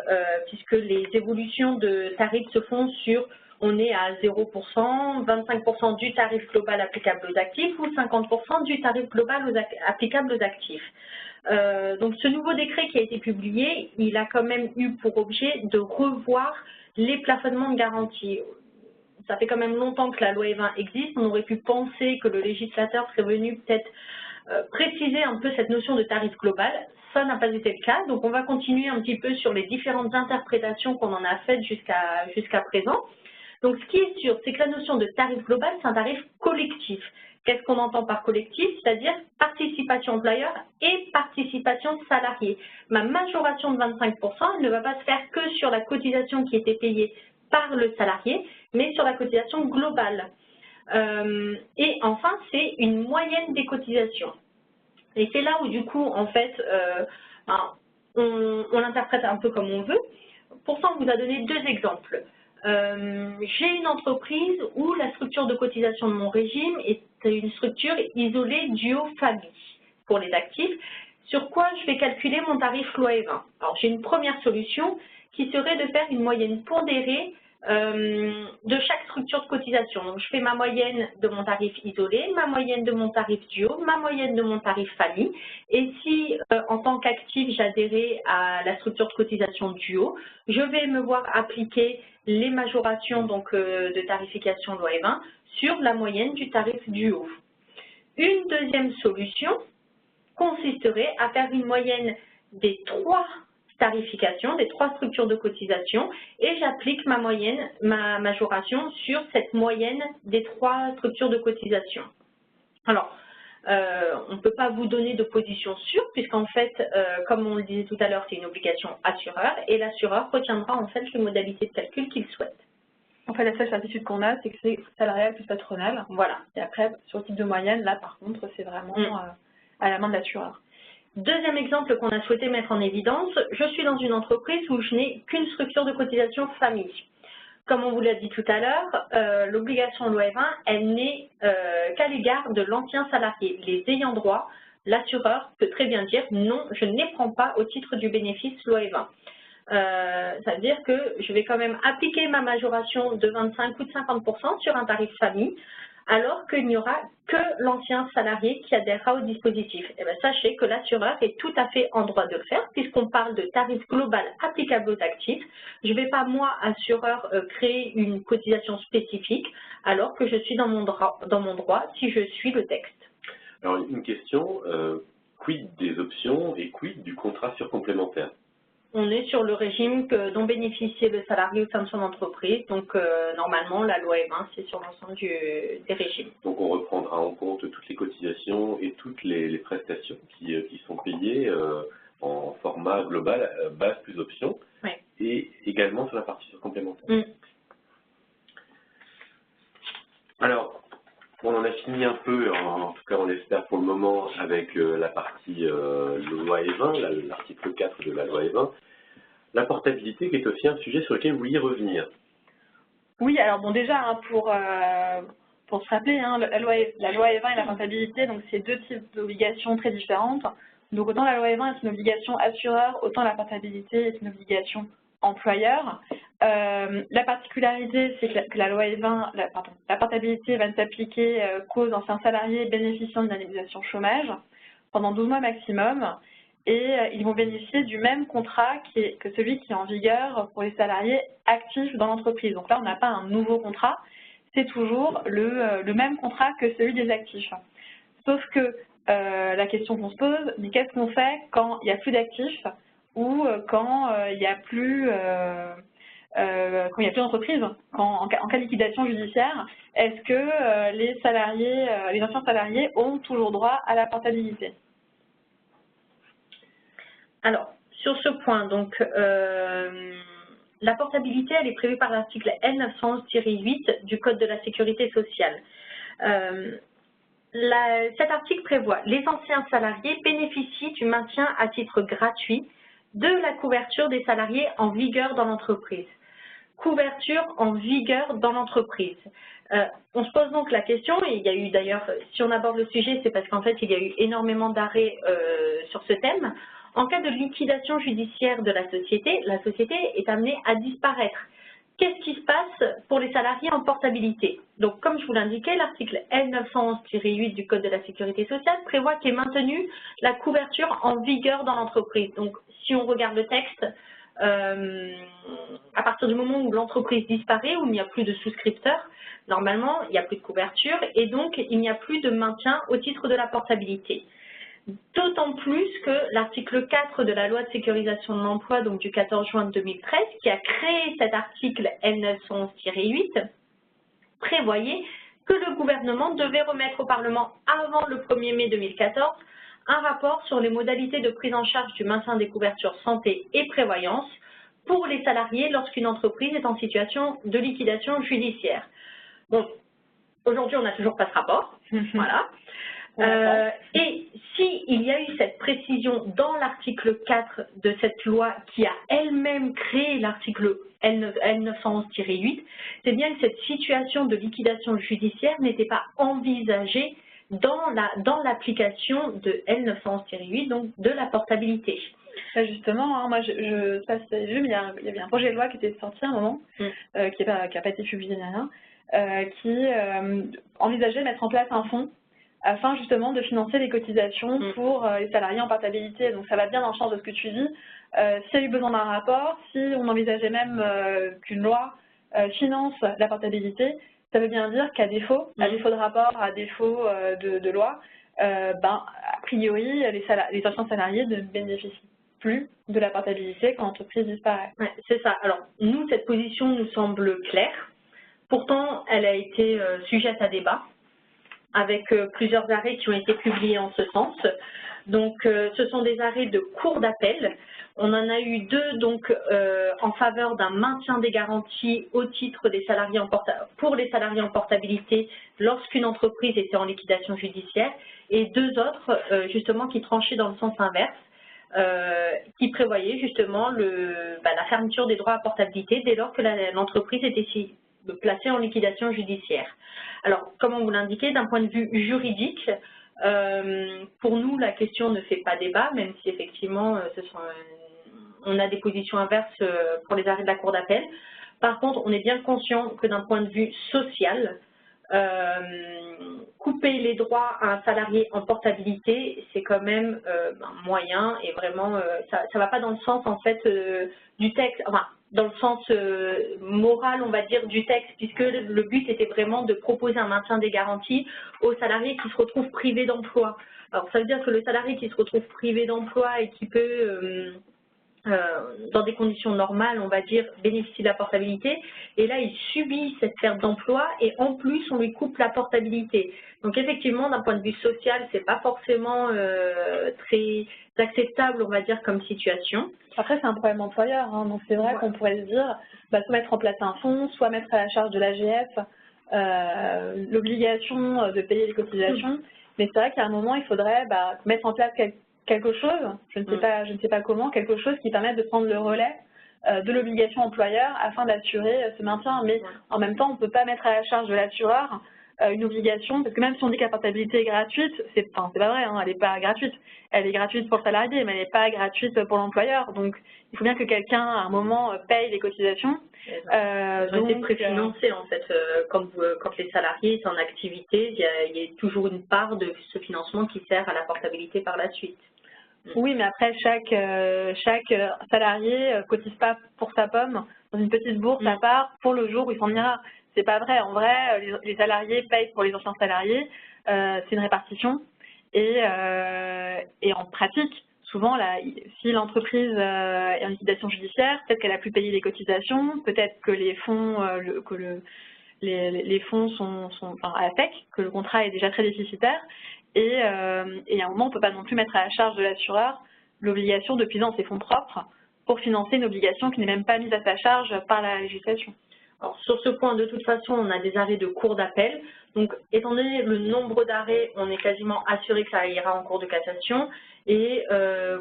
puisque les évolutions de tarifs se font sur, on est à 0%, 25% du tarif global applicable aux actifs ou 50% du tarif global applicable aux actifs. Donc ce nouveau décret qui a été publié, il a quand même eu pour objet de revoir les plafonnements de garantie. Ça fait quand même longtemps que la loi E20 existe, on aurait pu penser que le législateur serait venu peut-être préciser un peu cette notion de tarif global. Ça n'a pas été le cas, donc on va continuer un petit peu sur les différentes interprétations qu'on en a faites jusqu'à présent. Donc ce qui est sûr, c'est que la notion de tarif global, c'est un tarif collectif. Qu'est-ce qu'on entend par collectif? C'est-à-dire participation employeur et participation salarié. Ma majoration de 25%, elle ne va pas se faire que sur la cotisation qui était payée par le salarié, mais sur la cotisation globale. Et enfin, c'est une moyenne des cotisations. Et c'est là où, du coup, en fait, on l'interprète un peu comme on veut. Pour ça, on vous a donné deux exemples. J'ai une entreprise où la structure de cotisation de mon régime est une structure isolée duo-famille pour les actifs. Sur quoi je vais calculer mon tarif loi E20? Alors, j'ai une première solution qui serait de faire une moyenne pondérée de chaque structure de cotisation. Donc, je fais ma moyenne de mon tarif isolé, ma moyenne de mon tarif duo, ma moyenne de mon tarif famille. Et si, en tant qu'actif, j'adhérais à la structure de cotisation duo, je vais me voir appliquer les majorations donc, de tarification loi E20 sur la moyenne du tarif duo. Une deuxième solution consisterait à faire une moyenne des trois tarification des trois structures de cotisation et j'applique ma moyenne, ma majoration sur cette moyenne des trois structures de cotisation. Alors, on ne peut pas vous donner de position sûre puisqu'en fait, comme on le disait tout à l'heure, c'est une obligation assureur et l'assureur retiendra en fait les modalités de calcul qu'il souhaite. En fait, la seule certitude qu'on a, c'est que c'est salarial plus patronal. Voilà. Et après, sur le type de moyenne, là, par contre, c'est vraiment à la main de l'assureur. Deuxième exemple qu'on a souhaité mettre en évidence, je suis dans une entreprise où je n'ai qu'une structure de cotisation famille. Comme on vous l'a dit tout à l'heure, l'obligation loi E20, elle n'est qu'à l'égard de l'ancien salarié. Les ayants droit, l'assureur peut très bien dire non, je ne les prends pas au titre du bénéfice loi E20. Ça veut dire que je vais quand même appliquer ma majoration de 25 ou de 50% sur un tarif famille, alors qu'il n'y aura que l'ancien salarié qui adhérera au dispositif. Et bien, sachez que l'assureur est tout à fait en droit de le faire, puisqu'on parle de tarif global applicable aux actifs. Je ne vais pas, moi, assureur, créer une cotisation spécifique, alors que je suis dans mon droit si je suis le texte. Alors, une question, quid des options et quid du contrat surcomplémentaire? On est sur le régime dont bénéficiait le salarié au sein de son entreprise. Donc, normalement, la loi E20, c'est sur l'ensemble des régimes. Donc, on reprendra en compte toutes les cotisations et toutes les prestations qui sont payées en format global, base plus option, ouais. Et également sur la partie surcomplémentaire. Alors, on en a fini un peu, en tout cas on l'espère pour le moment, avec la partie loi E20, l'article 4 de la loi E20. La portabilité qui est aussi un sujet sur lequel vous vouliez revenir. Oui, alors bon déjà, hein, pour se rappeler, hein, la loi E20 et la portabilité, donc c'est deux types d'obligations très différentes. Donc autant la loi E20 est une obligation assureur, autant la portabilité est une obligation employeur. La particularité, c'est que la loi E20, la portabilité va ne s'appliquer qu'aux anciens salariés bénéficiant d'une indemnisation chômage pendant 12 mois maximum, et ils vont bénéficier du même contrat que celui qui est en vigueur pour les salariés actifs dans l'entreprise. Donc là, on n'a pas un nouveau contrat, c'est toujours le même contrat que celui des actifs. Sauf que la question qu'on se pose, mais qu'est-ce qu'on fait quand il n'y a plus d'actifs ou quand il n'y a plus d'entreprise, en cas de liquidation judiciaire? Est-ce que les anciens salariés ont toujours droit à la portabilité? Alors, sur ce point, donc, la portabilité, elle est prévue par l'article L911-8 du Code de la Sécurité sociale. Cet article prévoit « Les anciens salariés bénéficient du maintien à titre gratuit de la couverture des salariés en vigueur dans l'entreprise ». Couverture en vigueur dans l'entreprise. On se pose donc la question, et il y a eu d'ailleurs, si on aborde le sujet, c'est parce qu'en fait, il y a eu énormément d'arrêts sur ce thème. En cas de liquidation judiciaire de la société est amenée à disparaître. Qu'est-ce qui se passe pour les salariés en portabilité? Donc, comme je vous l'indiquais, l'article L911-8 du Code de la Sécurité sociale prévoit qu'est maintenue la couverture en vigueur dans l'entreprise. Donc, si on regarde le texte, à partir du moment où l'entreprise disparaît, où il n'y a plus de souscripteurs, normalement, il n'y a plus de couverture et donc il n'y a plus de maintien au titre de la portabilité. D'autant plus que l'article 4 de la loi de sécurisation de l'emploi, donc du 14 juin 2013, qui a créé cet article L911-8, prévoyait que le gouvernement devait remettre au Parlement avant le 1er mai 2014 un rapport sur les modalités de prise en charge du maintien des couvertures santé et prévoyance pour les salariés lorsqu'une entreprise est en situation de liquidation judiciaire. Bon, aujourd'hui, on n'a toujours pas ce rapport, voilà. Et s'il y a eu cette précision dans l'article 4 de cette loi qui a elle-même créé l'article L911-8, c'est bien que cette situation de liquidation judiciaire n'était pas envisagée dans l'application de L911-8, donc de la portabilité. Justement, hein, moi, ça c'est vu, mais il y avait un projet de loi qui était sorti à un moment, qui n'a pas été publié ni rien, qui envisageait de mettre en place un fonds afin justement de financer les cotisations pour les salariés en portabilité. Donc ça va bien dans le sens de ce que tu dis. S'il y a eu besoin d'un rapport, si on envisageait même qu'une loi finance la portabilité, ça veut bien dire qu'à défaut, de rapport, à défaut de loi, a priori, les anciens salariés ne bénéficient plus de la portabilité quand l'entreprise disparaît. Ouais, c'est ça. Alors, nous, cette position nous semble claire. Pourtant, elle a été sujette à débat, avec plusieurs arrêts qui ont été publiés en ce sens. Donc, ce sont des arrêts de cour d'appel. On en a eu deux donc, en faveur d'un maintien des garanties au titre des salariés pour les salariés en portabilité lorsqu'une entreprise était en liquidation judiciaire, et deux autres justement qui tranchaient dans le sens inverse, qui prévoyaient justement la fermeture des droits à portabilité dès lors que l'entreprise était placée en liquidation judiciaire. Alors, comme on vous l'indiquait, d'un point de vue juridique, pour nous, la question ne fait pas débat, même si effectivement, on a des positions inverses pour les arrêts de la Cour d'appel. Par contre, on est bien conscient que d'un point de vue social, couper les droits à un salarié en portabilité, c'est quand même moyen et vraiment, ça ne va pas dans le sens en fait du texte, enfin, dans le sens moral, on va dire, du texte, puisque le but était vraiment de proposer un maintien des garanties aux salariés qui se retrouvent privés d'emploi. Alors, ça veut dire que le salarié qui se retrouve privé d'emploi et qui peut, dans des conditions normales, on va dire, bénéficier de la portabilité, et là, il subit cette perte d'emploi et en plus, on lui coupe la portabilité. Donc, effectivement, d'un point de vue social, c'est pas forcément très acceptable, on va dire, comme situation. Après, c'est un problème employeur, hein, donc c'est vrai qu'on pourrait se dire, soit mettre en place un fonds, soit mettre à la charge de l'AGF l'obligation de payer les cotisations, mais c'est vrai qu'à un moment, il faudrait mettre en place quelque chose, je ne sais pas comment, quelque chose qui permette de prendre le relais de l'obligation employeur afin d'assurer ce maintien, mais en même temps, on ne peut pas mettre à la charge de l'assureur une obligation, parce que même si on dit que la portabilité est gratuite, c'est pas vrai, hein, elle n'est pas gratuite. Elle est gratuite pour le salarié, mais elle n'est pas gratuite pour l'employeur. Donc, il faut bien que quelqu'un, à un moment, paye les cotisations. Ils ont été préfinancés, en fait. Quand les salariés sont en activité, il y a toujours une part de ce financement qui sert à la portabilité par la suite. Oui, mais après, chaque salarié cotise pas pour sa pomme dans une petite bourse à part pour le jour où il s'en ira. C'est pas vrai. En vrai, les salariés payent pour les anciens salariés. C'est une répartition. Et en pratique, souvent, si l'entreprise est en liquidation judiciaire, peut-être qu'elle a plus payé les cotisations, peut-être que les fonds, les fonds sont à la FEC, que le contrat est déjà très déficitaire. Et à un moment, on ne peut pas non plus mettre à la charge de l'assureur l'obligation de puiser dans ses fonds propres pour financer une obligation qui n'est même pas mise à sa charge par la législation. Alors, sur ce point, de toute façon, on a des arrêts de cour d'appel. Donc, étant donné le nombre d'arrêts, on est quasiment assuré que ça ira en cour de cassation et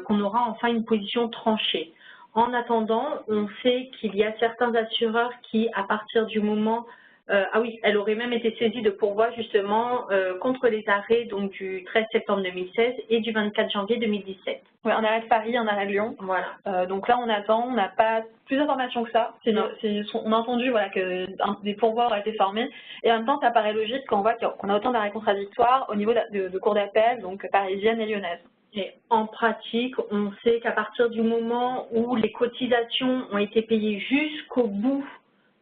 qu'on aura enfin une position tranchée. En attendant, on sait qu'il y a certains assureurs qui, à partir du moment... elle aurait même été saisie de pourvoi justement contre les arrêts donc, du 13 septembre 2016 et du 24 janvier 2017. Oui, un arrêt de Paris, un arrêt de Lyon. Voilà. Donc là, on attend, on n'a pas plus d'informations que ça. On a entendu que des pourvois auraient été formés. Et en même temps, ça paraît logique quand on voit qu'on a autant d'arrêts contradictoires au niveau de cours d'appel, donc parisienne et lyonnaise. Et en pratique, on sait qu'à partir du moment où les cotisations ont été payées jusqu'au bout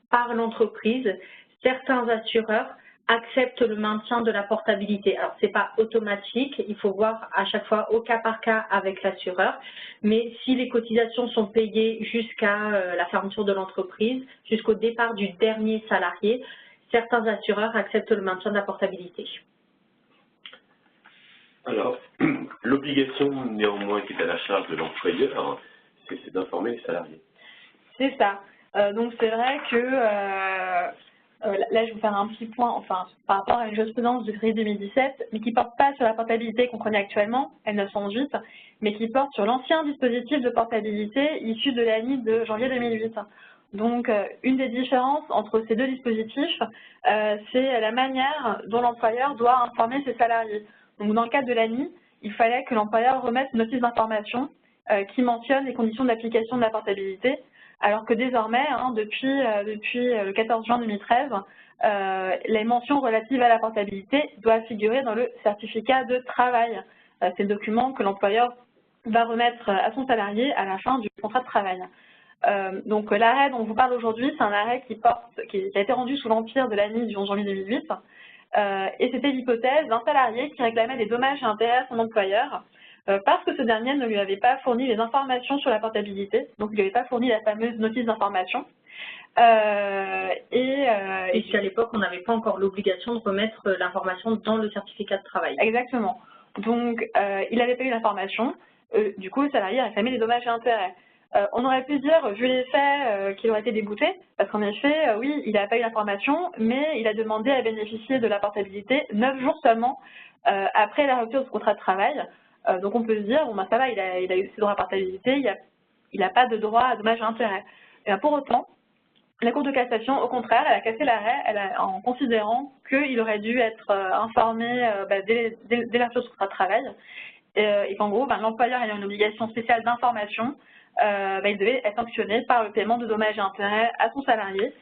par l'entreprise, certains assureurs acceptent le maintien de la portabilité. Alors, ce n'est pas automatique, il faut voir à chaque fois au cas par cas avec l'assureur, mais si les cotisations sont payées jusqu'à la fermeture de l'entreprise, jusqu'au départ du dernier salarié, certains assureurs acceptent le maintien de la portabilité. Alors, l'obligation néanmoins qui est à la charge de l'employeur, c'est d'informer les salariés. C'est ça. Donc, c'est vrai que... là, je vais vous faire un petit point, par rapport à une jurisprudence de février 2017, mais qui ne porte pas sur la portabilité qu'on connaît actuellement, L918, mais qui porte sur l'ancien dispositif de portabilité issu de l'ANI de janvier 2008. Donc, une des différences entre ces deux dispositifs, c'est la manière dont l'employeur doit informer ses salariés. Donc, dans le cadre de l'ANI, il fallait que l'employeur remette une notice d'information qui mentionne les conditions d'application de la portabilité, alors que désormais, depuis le 14 juin 2013, les mentions relatives à la portabilité doivent figurer dans le certificat de travail. C'est le document que l'employeur va remettre à son salarié à la fin du contrat de travail. Donc l'arrêt dont je vous parle aujourd'hui, c'est un arrêt qui a été rendu sous l'empire de l'ANI du 11 janvier 2008, et c'était l'hypothèse d'un salarié qui réclamait des dommages et intérêts à son employeur, parce que ce dernier ne lui avait pas fourni les informations sur la portabilité, donc il ne lui avait pas fourni la fameuse notice d'information. Et qu'à l'époque, on n'avait pas encore l'obligation de remettre l'information dans le certificat de travail. Exactement. Donc, il n'avait pas eu l'information. Du coup, le salarié a réclamé les dommages et intérêts. On aurait pu dire, vu les faits, qu'il aurait été débouté, parce qu'en effet, oui, il n'a pas eu l'information, mais il a demandé à bénéficier de la portabilité 9 jours seulement après la rupture du contrat de travail. Donc on peut se dire, bon ça va, il a eu ses droits à portabilité, il n'a pas de droit à dommages et intérêts. Et pour autant, la Cour de cassation, au contraire, elle a cassé l'arrêt en considérant qu'il aurait dû être informé dès la rupture du contrat de travail, et qu'en gros, l'employeur ayant une obligation spéciale d'information, il devait être sanctionné par le paiement de dommages et intérêts à son salarié.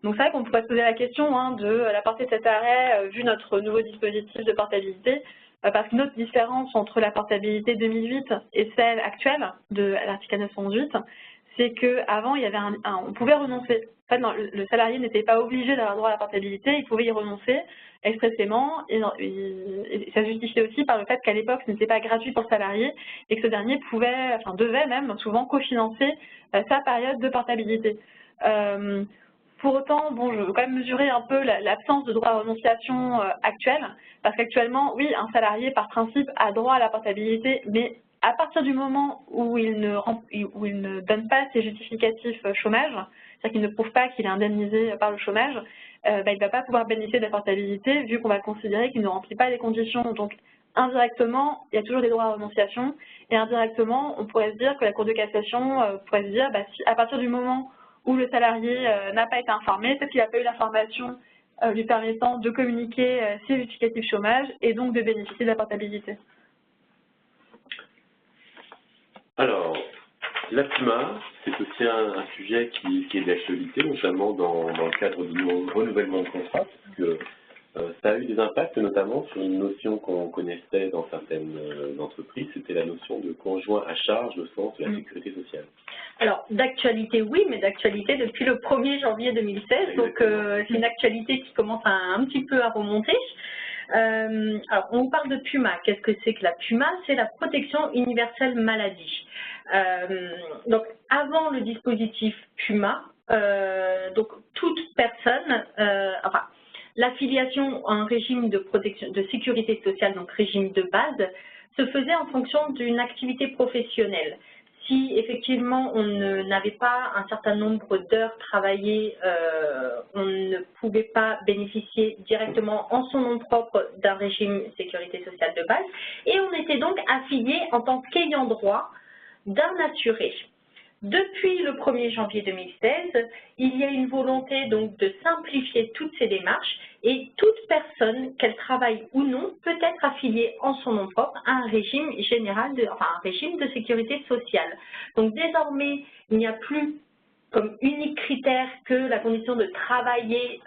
Donc c'est vrai qu'on pourrait se poser la question de la portée de cet arrêt vu notre nouveau dispositif de portabilité, parce qu'une autre différence entre la portabilité 2008 et celle actuelle de l'article 911.8, c'est qu'avant, on pouvait renoncer. En fait, non, le salarié n'était pas obligé d'avoir droit à la portabilité, il pouvait y renoncer expressément, et ça justifiait aussi par le fait qu'à l'époque, ce n'était pas gratuit pour le salarié, et que ce dernier devait même souvent cofinancer sa période de portabilité. Pour autant, je veux quand même mesurer un peu l'absence de droit à renonciation actuelle, parce qu'actuellement, oui, un salarié, par principe, a droit à la portabilité, mais à partir du moment où il ne donne pas ses justificatifs chômage, c'est-à-dire qu'il ne prouve pas qu'il est indemnisé par le chômage, il ne va pas pouvoir bénéficier de la portabilité, vu qu'on va considérer qu'il ne remplit pas les conditions. Donc, indirectement, il y a toujours des droits à renonciation, et indirectement, on pourrait se dire que la Cour de cassation pourrait se dire, si à partir du moment où le salarié n'a pas été informé, peut-être qu'il n'a pas eu l'information lui permettant de communiquer ses justificatifs chômage et donc de bénéficier de la portabilité. Alors, la PUMA, c'est aussi un sujet qui est d'actualité, notamment dans le cadre du renouvellement de contrat, parce que ça a eu des impacts, notamment sur une notion qu'on connaissait dans certaines entreprises, c'était la notion de conjoint à charge au sens de la sécurité sociale. Alors, d'actualité, oui, mais d'actualité depuis le 1er janvier 2016, donc c'est une actualité qui commence un petit peu à remonter. Alors, on vous parle de PUMA. Qu'est-ce que c'est que la PUMA? C'est la protection universelle maladie. Donc, avant le dispositif PUMA, donc toute personne, l'affiliation à un régime de protection, de sécurité sociale, donc régime de base, se faisait en fonction d'une activité professionnelle. Si effectivement on n'avait pas un certain nombre d'heures travaillées, on ne pouvait pas bénéficier directement en son nom propre d'un régime sécurité sociale de base, et on était donc affilié en tant qu'ayant droit d'un assuré. Depuis le 1er janvier 2016, il y a une volonté donc de simplifier toutes ces démarches, et toute personne, qu'elle travaille ou non, peut être affiliée en son nom propre à un régime général, un régime de sécurité sociale. Donc désormais, il n'y a plus comme unique critère que la condition de travailler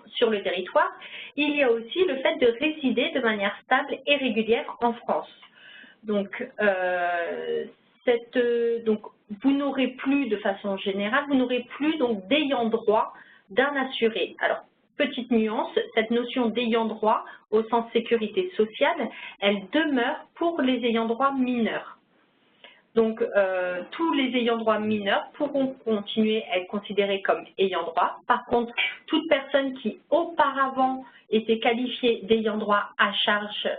sur le territoire. Il y a aussi le fait de résider de manière stable et régulière en France. Donc, donc vous n'aurez plus, de façon générale, vous n'aurez plus donc d'ayant droit d'un assuré. Alors, petite nuance, cette notion d'ayant droit au sens sécurité sociale, elle demeure pour les ayants droit mineurs. Donc, tous les ayants droit mineurs pourront continuer à être considérés comme ayants droit. Par contre, toute personne qui auparavant était qualifiée d'ayant droit à charge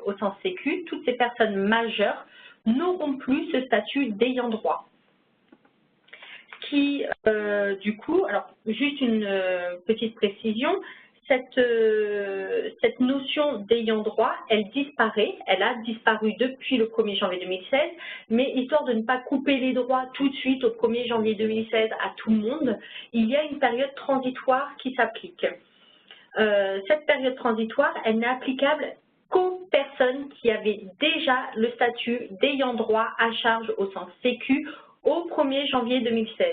au sens sécu, toutes ces personnes majeures n'auront plus ce statut d'ayant droit. Qui, du coup, alors juste une petite précision, cette notion d'ayant droit, elle disparaît, elle a disparu depuis le 1er janvier 2016, mais histoire de ne pas couper les droits tout de suite au 1er janvier 2016 à tout le monde, il y a une période transitoire qui s'applique. Cette période transitoire, elle n'est applicable qu'aux personnes qui avaient déjà le statut d'ayant droit à charge au sens sécu au 1er janvier 2016.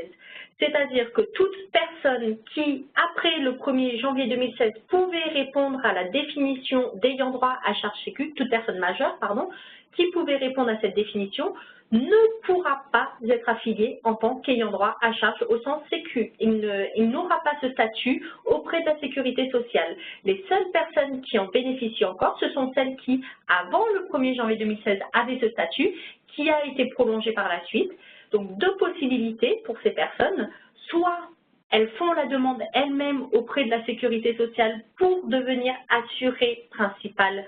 C'est-à-dire que toute personne qui, après le 1er janvier 2016, pouvait répondre à la définition d'ayant droit à charge sécu, toute personne majeure, pardon, qui pouvait répondre à cette définition, ne pourra pas être affiliée en tant qu'ayant droit à charge au sens sécu. Il n'aura pas ce statut auprès de la sécurité sociale. Les seules personnes qui en bénéficient encore, ce sont celles qui, avant le 1er janvier 2016, avaient ce statut, qui a été prolongé par la suite. Donc, deux possibilités pour ces personnes. Soit elles font la demande elles-mêmes auprès de la sécurité sociale pour devenir assurées principales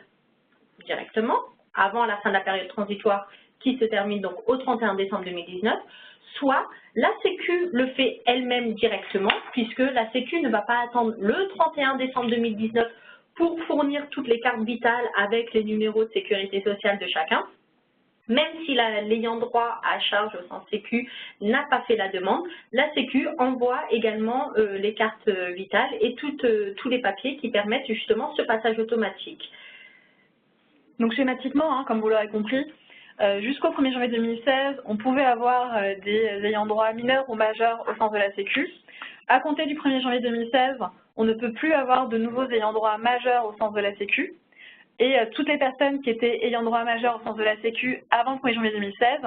directement, avant la fin de la période transitoire qui se termine donc au 31 décembre 2019, soit la Sécu le fait elle-même directement, puisque la Sécu ne va pas attendre le 31 décembre 2019 pour fournir toutes les cartes vitales avec les numéros de sécurité sociale de chacun. Même si l'ayant droit à charge au sens Sécu n'a pas fait la demande, la Sécu envoie également les cartes vitales et tous les papiers qui permettent justement ce passage automatique. Donc schématiquement, comme vous l'aurez compris, Jusqu'au 1er janvier 2016, on pouvait avoir des ayants droit mineurs ou majeurs au sens de la Sécu. À compter du 1er janvier 2016, on ne peut plus avoir de nouveaux ayants droit majeurs au sens de la Sécu. Et toutes les personnes qui étaient ayants droit majeurs au sens de la Sécu avant le 1er janvier 2016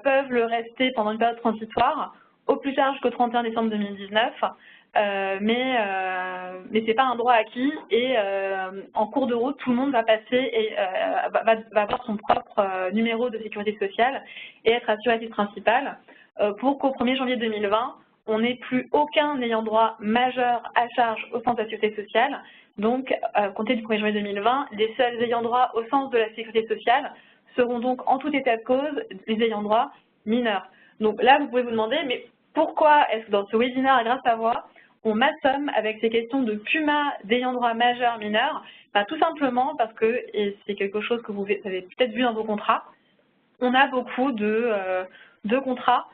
peuvent le rester pendant une période transitoire, au plus tard jusqu'au 31 décembre 2019. Mais ce n'est pas un droit acquis et en cours de route, tout le monde va passer et va avoir son propre numéro de sécurité sociale et être assuré à titre principal pour qu'au 1er janvier 2020, on n'ait plus aucun ayant droit majeur à charge au sens de la sécurité sociale. Donc, compté du 1er janvier 2020, les seuls ayants droit au sens de la sécurité sociale seront donc en tout état de cause les ayants droit mineurs. Donc là, vous pouvez vous demander, mais pourquoi est-ce que dans ce webinaire Grâce à Voix, on m'assomme avec ces questions de CUMA d'ayants droit majeurs mineurs? Tout simplement parce que, et c'est quelque chose que vous avez peut-être vu dans vos contrats, on a beaucoup de contrats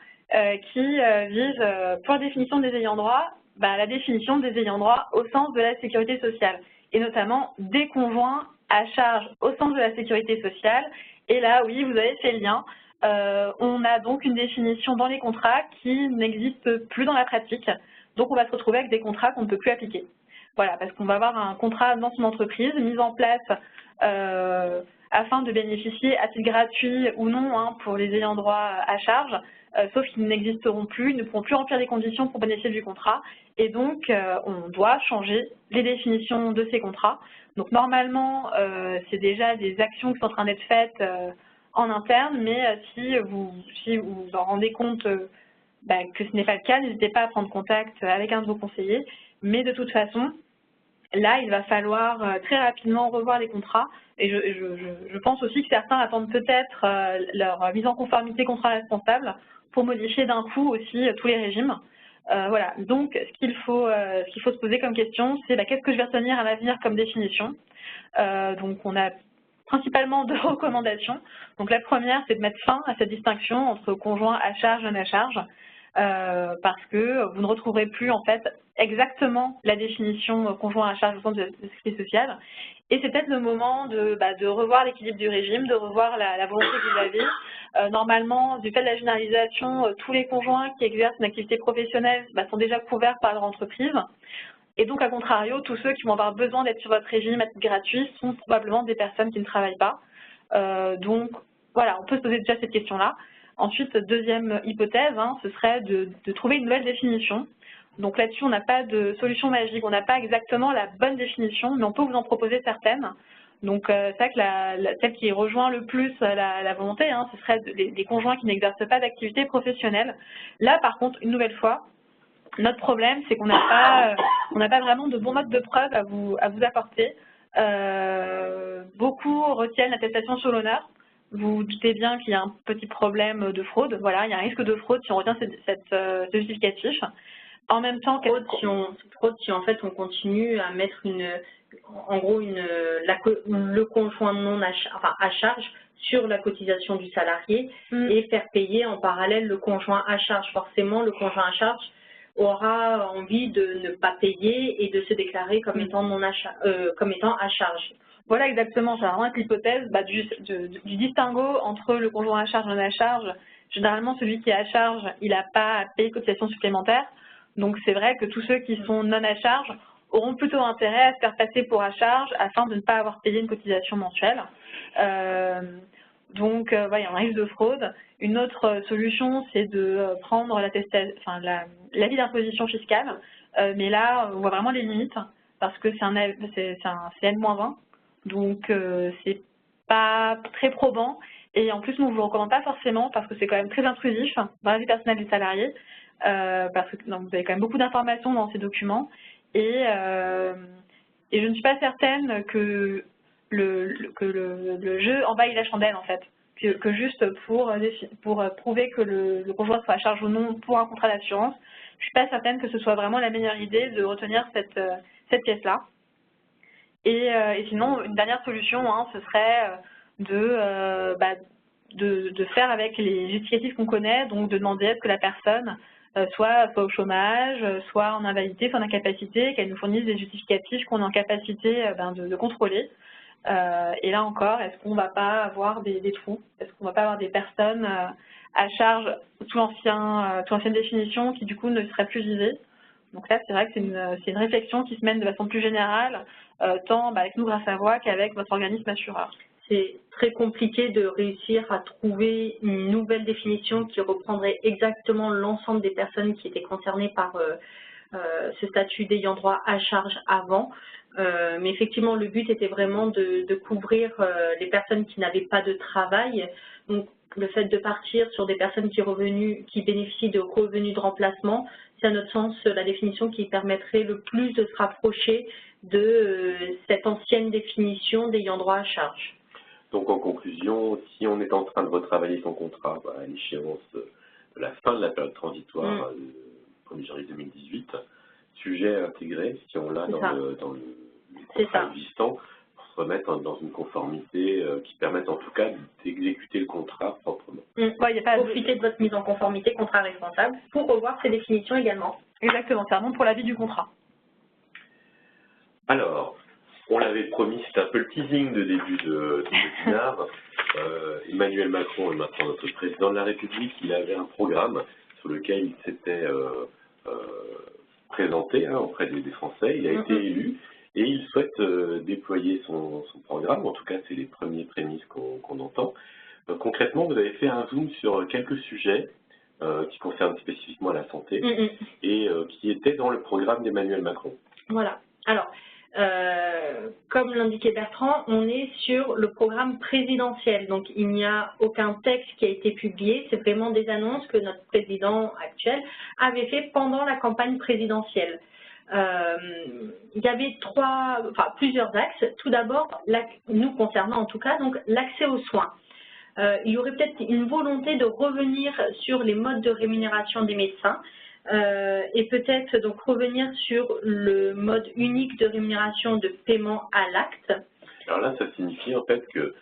qui visent, pour la définition des ayants droit, la définition des ayants droit au sens de la sécurité sociale, et notamment des conjoints à charge au sens de la sécurité sociale. Et là, oui, vous avez fait le lien. On a donc une définition dans les contrats qui n'existe plus dans la pratique. Donc, on va se retrouver avec des contrats qu'on ne peut plus appliquer. Voilà, parce qu'on va avoir un contrat dans son entreprise mis en place afin de bénéficier à titre gratuit ou non pour les ayants droit à charge, sauf qu'ils n'existeront plus, ils ne pourront plus remplir les conditions pour bénéficier du contrat. Et donc, on doit changer les définitions de ces contrats. Donc, normalement, c'est déjà des actions qui sont en train d'être faites en interne, mais si vous en rendez compte que ce n'est pas le cas, n'hésitez pas à prendre contact avec un de vos conseillers. Mais de toute façon, là, il va falloir très rapidement revoir les contrats. Et je pense aussi que certains attendent peut-être leur mise en conformité contrat responsable pour modifier d'un coup aussi tous les régimes. Voilà, donc ce qu'il faut se poser comme question, c'est qu'est-ce que je vais retenir à l'avenir comme définition. Donc on a principalement deux recommandations. Donc la première, c'est de mettre fin à cette distinction entre conjoint à charge et non à charge, parce que vous ne retrouverez plus en fait exactement la définition conjoint à charge au sens de la sécurité sociale. Et c'est peut-être le moment de revoir l'équilibre du régime, de revoir la volonté que vous avez. Normalement, du fait de la généralisation, tous les conjoints qui exercent une activité professionnelle sont déjà couverts par leur entreprise. Et donc, à contrario, tous ceux qui vont avoir besoin d'être sur votre régime à titre gratuit sont probablement des personnes qui ne travaillent pas. Donc, voilà, on peut se poser déjà cette question-là. Ensuite, deuxième hypothèse, ce serait de trouver une nouvelle définition. Donc là-dessus, on n'a pas de solution magique, on n'a pas exactement la bonne définition, mais on peut vous en proposer certaines. Donc c'est vrai que celle qui rejoint le plus la volonté, ce serait des conjoints qui n'exercent pas d'activité professionnelle. Là, par contre, une nouvelle fois, notre problème, c'est qu'on n'a pas vraiment de bons modes de preuve à vous apporter. Beaucoup retiennent l'attestation sur l'honneur. Vous vous doutez bien qu'il y a un petit problème de fraude. Voilà, il y a un risque de fraude si on retient ce justificatif. En même temps, si en fait on continue à mettre le conjoint à charge sur la cotisation du salarié et faire payer en parallèle le conjoint à charge. Forcément, le conjoint à charge aura envie de ne pas payer et de se déclarer comme étant à charge. Voilà, exactement. Ça va vraiment être l'hypothèse du distinguo entre le conjoint à charge et non à charge. Généralement, celui qui est à charge, il n'a pas à payer de cotisation supplémentaire. Donc, c'est vrai que tous ceux qui sont non à charge auront plutôt intérêt à se faire passer pour à charge afin de ne pas avoir payé une cotisation mensuelle. Donc, il y a un risque de fraude. Une autre solution, c'est de prendre l'avis d'imposition fiscale. Mais là, on voit vraiment les limites parce que c'est un CN-1. Donc, c'est pas très probant. Et en plus, nous ne vous le recommandons pas forcément parce que c'est quand même très intrusif dans la vie personnelle du salarié. Parce que vous avez quand même beaucoup d'informations dans ces documents et je ne suis pas certaine que le jeu envahit la chandelle en fait, que juste pour prouver que le conjoint soit à charge ou non pour un contrat d'assurance, je ne suis pas certaine que ce soit vraiment la meilleure idée de retenir cette pièce-là. Et sinon, une dernière solution, ce serait de faire avec les justificatifs qu'on connaît, donc de demander à ce que la personne soit au chômage, soit en invalidité, soit en incapacité, qu'elle nous fournisse des justificatifs qu'on est en capacité de contrôler. Et là encore, est-ce qu'on ne va pas avoir des trous? Est-ce qu'on ne va pas avoir des personnes à charge sous l'ancienne définition qui du coup ne seraient plus visées? Donc là, c'est vrai que c'est une réflexion qui se mène de façon plus générale, tant avec nous grâce à Voix qu'avec votre organisme assureur. C'est très compliqué de réussir à trouver une nouvelle définition qui reprendrait exactement l'ensemble des personnes qui étaient concernées par ce statut d'ayant droit à charge avant. Mais effectivement, le but était vraiment de couvrir les personnes qui n'avaient pas de travail. Donc, le fait de partir sur des personnes qui bénéficient de revenus de remplacement, c'est à notre sens la définition qui permettrait le plus de se rapprocher de cette ancienne définition d'ayant droit à charge. Donc en conclusion, si on est en train de retravailler son contrat à l'échéance de la fin de la période transitoire, le 1er janvier 2018, sujet intégré, si on l'a dans le contrat existant, pour se remettre dans une conformité qui permette en tout cas d'exécuter le contrat proprement. Profitez de votre mise en conformité contrat responsable pour revoir ces définitions également. Exactement, c'est vraiment pour l'avis du contrat. Alors, on l'avait promis, c'est un peu le teasing de début de webinaire. Emmanuel Macron est maintenant notre président de la République. Il avait un programme sur lequel il s'était présenté auprès des Français. Il a été élu et il souhaite déployer son programme. En tout cas, c'est les premiers prémices qu'on entend. Concrètement, vous avez fait un zoom sur quelques sujets qui concernent spécifiquement la santé et qui étaient dans le programme d'Emmanuel Macron. Voilà. Alors, comme l'indiquait Bertrand, on est sur le programme présidentiel, donc il n'y a aucun texte qui a été publié, c'est vraiment des annonces que notre président actuel avait fait pendant la campagne présidentielle. Il y avait plusieurs axes. Tout d'abord, nous concernant en tout cas, donc l'accès aux soins. Il y aurait peut-être une volonté de revenir sur les modes de rémunération des médecins, et peut-être donc revenir sur le mode unique de rémunération de paiement à l'acte. Alors là, ça signifie en fait que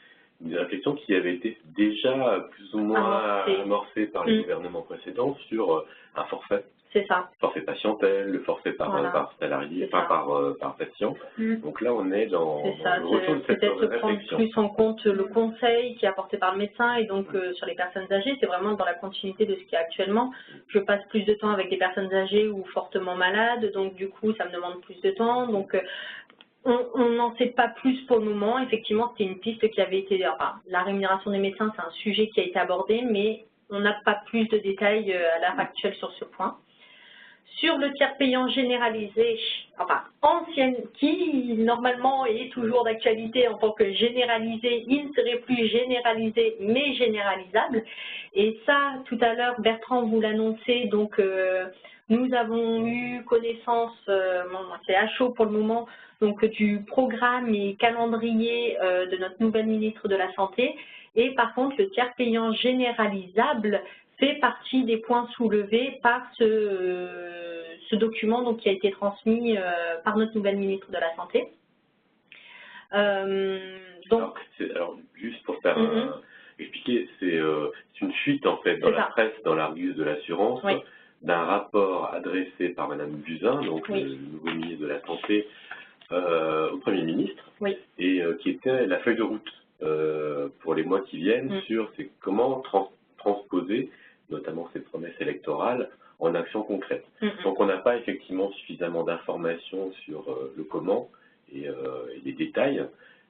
une réflexion qui avait été déjà plus ou moins amorcée par les gouvernements précédents sur un forfait. C'est ça. Forfait patientèle, le forfait par salarié, par patient. Donc là, on est dans le retour de cette peut-être prendre réflexion. plus en compte le conseil qui est apporté par le médecin et donc sur les personnes âgées, c'est vraiment dans la continuité de ce qu'il y a actuellement. Je passe plus de temps avec des personnes âgées ou fortement malades, donc du coup, ça me demande plus de temps. Donc on n'en sait pas plus pour le moment. Effectivement, c'était une piste qui avait été... Enfin, la rémunération des médecins, c'est un sujet qui a été abordé, mais on n'a pas plus de détails à l'heure actuelle sur ce point. Sur le tiers payant généralisé, qui normalement est toujours d'actualité en tant que généralisé, il ne serait plus généralisé mais généralisable. Et ça, tout à l'heure, Bertrand vous l'annonçait, donc nous avons eu connaissance, c'est à chaud pour le moment, donc du programme et calendrier de notre nouvelle ministre de la Santé. Et par contre, le tiers payant généralisable fait partie des points soulevés par ce document donc, qui a été transmis par notre nouvelle ministre de la Santé. Alors, juste pour faire expliquer, c'est une fuite en fait dans la presse, dans l'Argus de l'assurance, d'un rapport adressé par Madame Buzyn, donc le nouveau ministre de la Santé, au Premier ministre, et qui était la feuille de route pour les mois qui viennent sur comment transposer notamment ces promesses électorales, en actions concrètes. Donc on n'a pas effectivement suffisamment d'informations sur le comment et les détails,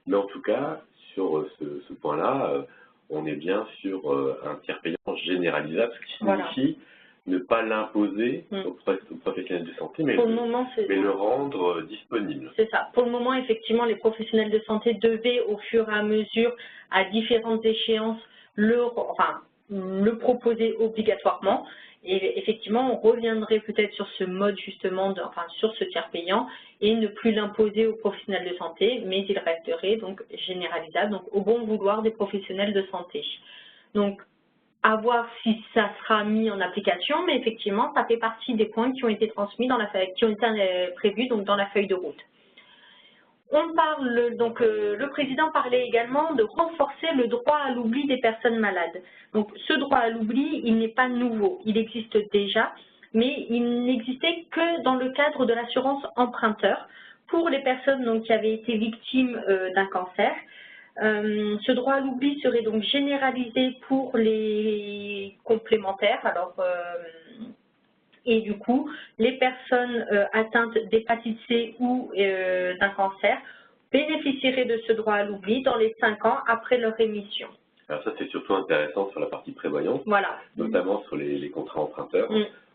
mais en tout cas, sur ce point-là, on est bien sur un tiers payant généralisable, ce qui signifie ne pas l'imposer aux professionnels de santé, mais le rendre disponible. C'est ça. Pour le moment, effectivement, les professionnels de santé devaient, au fur et à mesure, à différentes échéances, le proposer obligatoirement. Et effectivement, on reviendrait peut-être sur ce mode justement, sur ce tiers payant et ne plus l'imposer aux professionnels de santé, mais il resterait donc généralisable, donc au bon vouloir des professionnels de santé. Donc, à voir si ça sera mis en application, mais effectivement, ça fait partie des points qui ont été transmis qui ont été prévus donc dans la feuille de route. On parle, donc le président parlait également de renforcer le droit à l'oubli des personnes malades. Donc ce droit à l'oubli, il n'est pas nouveau, il existe déjà, mais il n'existait que dans le cadre de l'assurance emprunteur pour les personnes donc, qui avaient été victimes d'un cancer. Ce droit à l'oubli serait donc généralisé pour les complémentaires. Alors, et du coup, les personnes atteintes d'hépatite C ou d'un cancer bénéficieraient de ce droit à l'oubli dans les 5 ans après leur émission. Alors ça, c'est surtout intéressant sur la partie prévoyance, voilà. Notamment sur les contrats emprunteurs,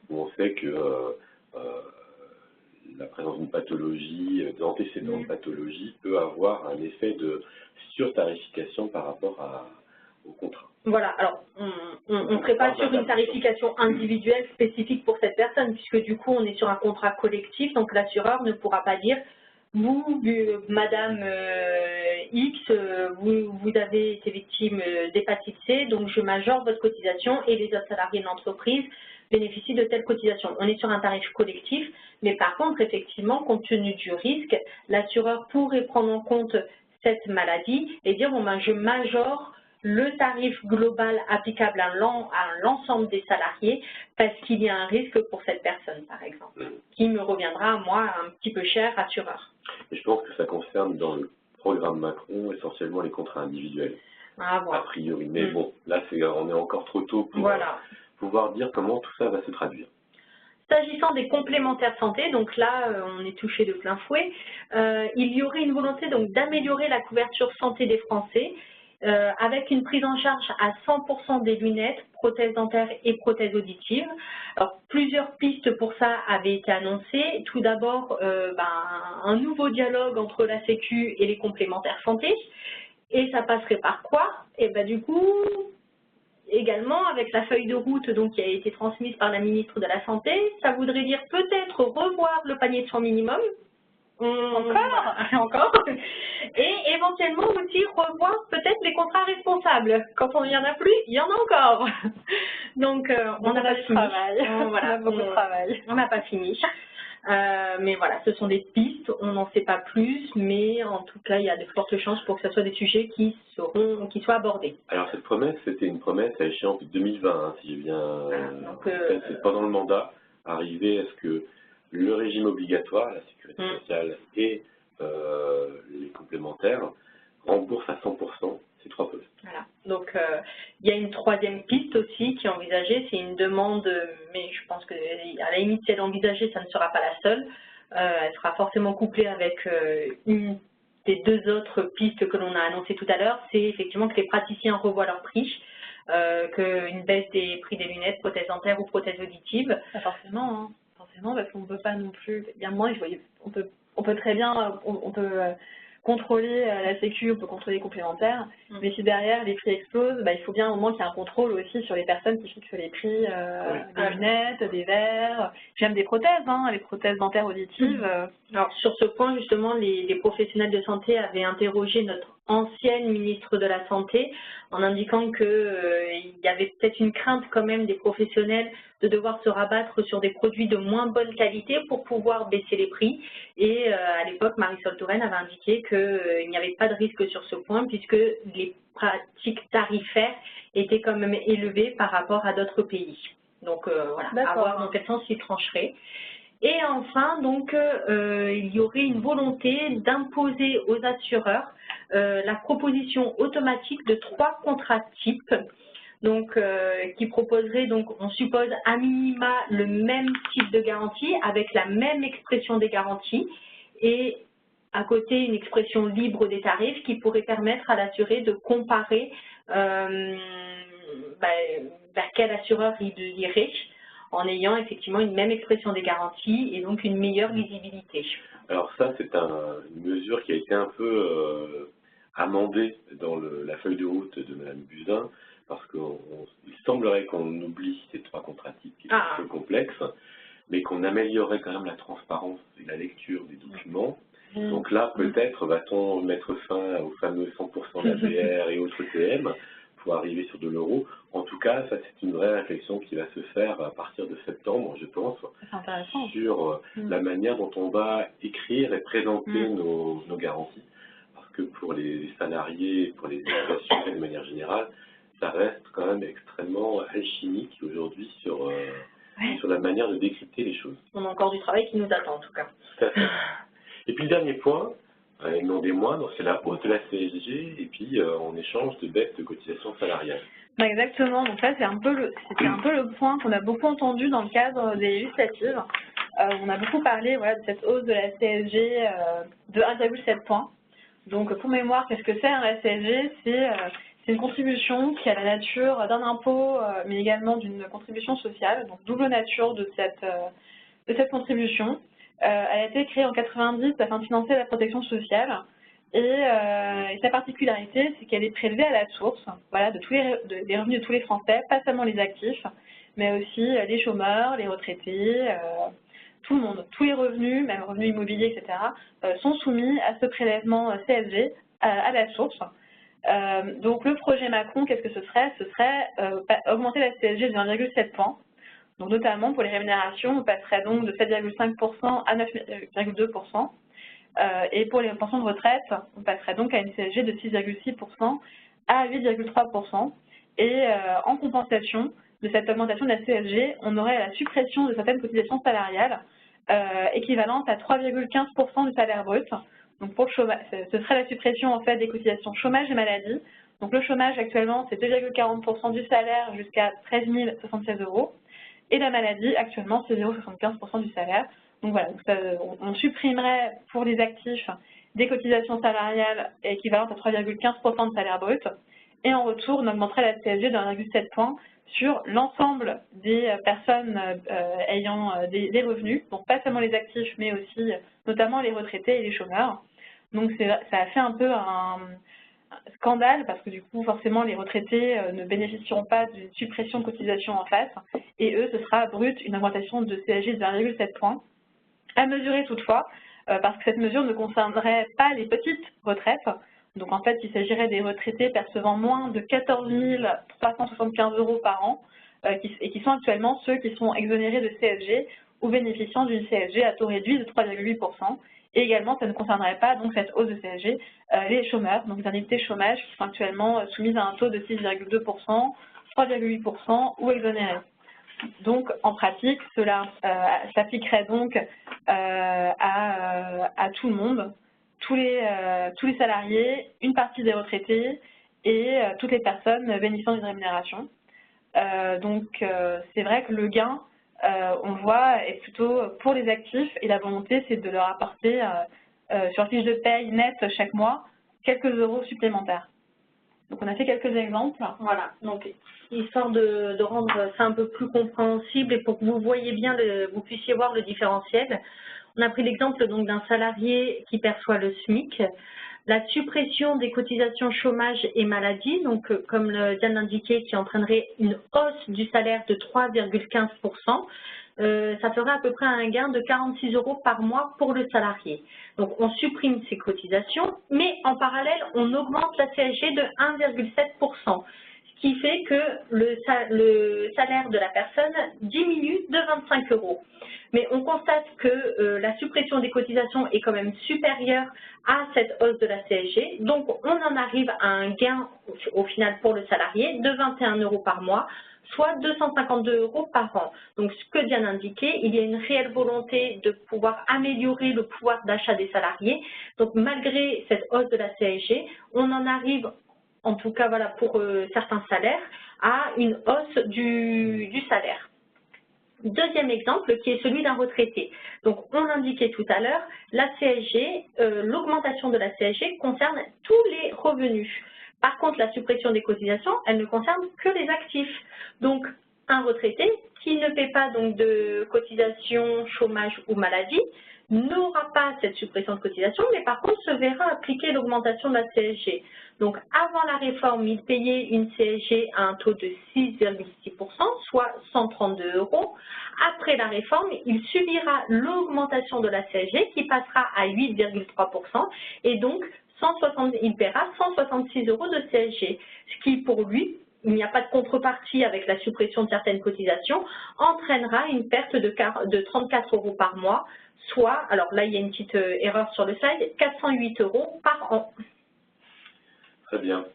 où on sait que la présence d'une pathologie, d'antécédents de pathologie, peut avoir un effet de surtarification par rapport au contrat. Voilà, alors on ne serait pas sur une tarification individuelle spécifique pour cette personne, puisque du coup on est sur un contrat collectif, donc l'assureur ne pourra pas dire vous, Madame X, vous avez été victime d'hépatite C, donc je majore votre cotisation et les autres salariés de l'entreprise bénéficient de telle cotisation. On est sur un tarif collectif, mais par contre, effectivement, compte tenu du risque, l'assureur pourrait prendre en compte cette maladie et dire bon ben je majore le tarif global applicable à l'ensemble des salariés parce qu'il y a un risque pour cette personne, par exemple, qui me reviendra à moi un petit peu cher, assureur. Et je pense que ça concerne dans le programme Macron essentiellement les contrats individuels, voilà. a priori. Mais bon, là on est encore trop tôt pour pouvoir dire comment tout ça va se traduire. S'agissant des complémentaires santé, donc là on est touché de plein fouet, il y aurait une volonté donc d'améliorer la couverture santé des Français avec une prise en charge à 100% des lunettes, prothèses dentaires et prothèses auditives. Alors, plusieurs pistes pour ça avaient été annoncées. Tout d'abord, un nouveau dialogue entre la Sécu et les complémentaires santé. Et ça passerait par quoi? Et du coup, également avec la feuille de route donc, qui a été transmise par la ministre de la Santé, ça voudrait dire peut-être revoir le panier de soins minimum. Encore. Et éventuellement aussi revoir peut-être les contrats responsables. Quand on n'y en a plus, il y en a encore. Donc on n'a pas fini. Voilà, beaucoup de travail. On n'a pas fini. Mais voilà, ce sont des pistes, on n'en sait pas plus, mais en tout cas, il y a de fortes chances pour que ce soit des sujets qui soient abordés. Alors cette promesse, c'était une promesse à échéance de 2020, si j'ai bien... c'est pendant le mandat, arrivé à ce que le régime obligatoire, la sécurité sociale et les complémentaires remboursent à 100% ces 3 postes. Voilà. Donc, il y a une troisième piste aussi qui est envisagée, c'est une demande, mais je pense qu'à la limite, si elle est envisagée, ça ne sera pas la seule. Elle sera forcément couplée avec une des 2 autres pistes que l'on a annoncées tout à l'heure, c'est effectivement que les praticiens revoient leurs prix, qu'une baisse des prix des lunettes, prothèses dentaires ou prothèses auditives. Pas forcément, hein. Forcément, parce qu'on ne peut pas non plus. Il y a moins, on peut très bien, on peut contrôler la sécu, on peut contrôler les complémentaires, mais si derrière les prix explosent, il faut bien un moment qu'il y ait un contrôle aussi sur les personnes qui fixent les prix des lunettes, des verres, même des prothèses, les prothèses dentaires auditives. Alors sur ce point justement, les professionnels de santé avaient interrogé notre ancienne ministre de la Santé en indiquant qu'il y avait peut-être une crainte quand même des professionnels de devoir se rabattre sur des produits de moins bonne qualité pour pouvoir baisser les prix. Et à l'époque, Marisol Touraine avait indiqué qu'il n'y avait pas de risque sur ce point puisque les pratiques tarifaires étaient quand même élevées par rapport à d'autres pays. Donc voilà, à voir dans quel sens il trancherait. Et enfin, donc, il y aurait une volonté d'imposer aux assureurs la proposition automatique de 3 contrats types, donc qui proposerait, donc, on suppose à minima le même type de garantie avec la même expression des garanties et à côté une expression libre des tarifs qui pourrait permettre à l'assuré de comparer vers quel assureur il irait, en ayant effectivement une même expression des garanties et donc une meilleure visibilité. Alors ça, c'est une mesure qui a été un peu amendée dans la feuille de route de Mme Buzyn, parce qu'il semblerait qu'on oublie ces 3 contrats types qui sont un peu complexes, mais qu'on améliorerait quand même la transparence et la lecture des documents. Donc là, peut-être va-t-on mettre fin aux fameux 100% d'APR et autres TM, pour arriver sur de l'euro. En tout cas, ça c'est une vraie réflexion qui va se faire à partir de septembre, je pense, sur la manière dont on va écrire et présenter nos garanties. Parce que pour les salariés, pour les assurés de manière générale, ça reste quand même extrêmement alchimique aujourd'hui sur la manière de décrypter les choses. On a encore du travail qui nous attend en tout cas. Tout à fait. Et puis le dernier point, et non des moindres, c'est la hausse de la CSG et puis en échange de baisse de cotisations salariales. Exactement, donc ça c'était un peu le point qu'on a beaucoup entendu dans le cadre des législatives. On a beaucoup parlé voilà, de cette hausse de la CSG de 1,7 points. Donc pour mémoire, qu'est-ce que c'est la CSG? C'est une contribution qui a la nature d'un impôt, mais également d'une contribution sociale, donc double nature de cette contribution. Elle a été créée en 90 afin de financer la protection sociale. Et sa particularité, c'est qu'elle est prélevée à la source, voilà, des revenus de tous les Français, pas seulement les actifs, mais aussi les chômeurs, les retraités, tout le monde. Tous les revenus, même revenus immobiliers, etc., sont soumis à ce prélèvement CSG à la source. Donc le projet Macron, qu'est-ce que ce serait? Ce serait augmenter la CSG de 1,7 points. Donc notamment pour les rémunérations, on passerait donc de 7,5% à 9,2%. Et pour les pensions de retraite, on passerait donc à une CSG de 6,6% à 8,3%. Et en compensation de cette augmentation de la CSG, on aurait la suppression de certaines cotisations salariales équivalentes à 3,15% du salaire brut. Donc pour le chômage, ce serait la suppression en fait des cotisations chômage et maladie. Donc le chômage actuellement c'est 2,40% du salaire jusqu'à 13 076 €. Et la maladie actuellement c'est 0,75% du salaire. Donc voilà, on supprimerait pour les actifs des cotisations salariales équivalentes à 3,15% de salaire brut et en retour, on augmenterait la CSG de 1,7 points sur l'ensemble des personnes ayant des revenus, donc pas seulement les actifs, mais aussi notamment les retraités et les chômeurs. Donc ça a fait un peu un scandale parce que du coup, forcément, les retraités ne bénéficieront pas d'une suppression de cotisation en face et eux, ce sera brut une augmentation de CSG de 1,7 points. À mesurer toutefois, parce que cette mesure ne concernerait pas les petites retraites. Donc en fait, il s'agirait des retraités percevant moins de 14 375 € par an et qui sont actuellement ceux qui sont exonérés de CSG ou bénéficiant d'une CSG à taux réduit de 3,8%. Et également, ça ne concernerait pas donc cette hausse de CSG les chômeurs, donc les indemnités chômage qui sont actuellement soumises à un taux de 6,2%, 3,8% ou exonérés. Donc, en pratique, cela s'appliquerait donc à tout le monde, tous les salariés, une partie des retraités et toutes les personnes bénéficiant d'une rémunération. Donc, c'est vrai que le gain, on le voit, est plutôt pour les actifs et la volonté, c'est de leur apporter sur fiche de paye nette chaque mois quelques euros supplémentaires. Donc, on a fait quelques exemples. Voilà, donc histoire de rendre ça un peu plus compréhensible et pour que vous voyez bien, vous puissiez voir le différentiel. On a pris l'exemple donc d'un salarié qui perçoit le SMIC. La suppression des cotisations chômage et maladie, donc comme Diane l'indiquait, qui entraînerait une hausse du salaire de 3,15%, ça ferait à peu près un gain de 46 € par mois pour le salarié. Donc on supprime ces cotisations, mais en parallèle, on augmente la CSG de 1,7%, ce qui fait que le salaire de la personne diminue de 25 €. Mais on constate que la suppression des cotisations est quand même supérieure à cette hausse de la CSG. Donc on en arrive à un gain au final pour le salarié de 21 € par mois, soit 252 € par an. Donc, ce que Diane indiquait, il y a une réelle volonté de pouvoir améliorer le pouvoir d'achat des salariés. Donc, malgré cette hausse de la CSG, on en arrive, en tout cas voilà, pour certains salaires, à une hausse du salaire. Deuxième exemple qui est celui d'un retraité. Donc, on l'indiquait tout à l'heure, la CSG, l'augmentation de la CSG concerne tous les revenus. Par contre, la suppression des cotisations, elle ne concerne que les actifs. Donc, un retraité qui ne paie pas donc, de cotisation, chômage ou maladie n'aura pas cette suppression de cotisation, mais par contre se verra appliquer l'augmentation de la CSG. Donc, avant la réforme, il payait une CSG à un taux de 6,6%, soit 132 €. Après la réforme, il subira l'augmentation de la CSG qui passera à 8,3% et donc il paiera 166 € de CSG, ce qui pour lui, il n'y a pas de contrepartie avec la suppression de certaines cotisations, entraînera une perte de 34 € par mois, soit, alors là il y a une petite erreur sur le slide, 408 € par an. Très bien.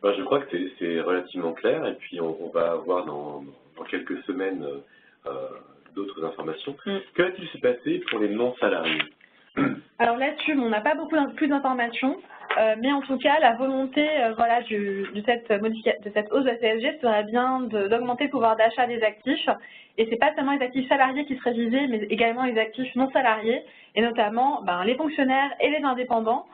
Ben, je crois que c'est relativement clair et puis on va avoir dans quelques semaines d'autres informations. Que va-t-il se passer pour les non-salariés? Alors là-dessus, on n'a pas beaucoup plus d'informations, mais en tout cas, la volonté voilà, de cette hausse de la CSG serait bien d'augmenter le pouvoir d'achat des actifs. Et ce n'est pas seulement les actifs salariés qui seraient visés, mais également les actifs non salariés, et notamment les fonctionnaires et les indépendants.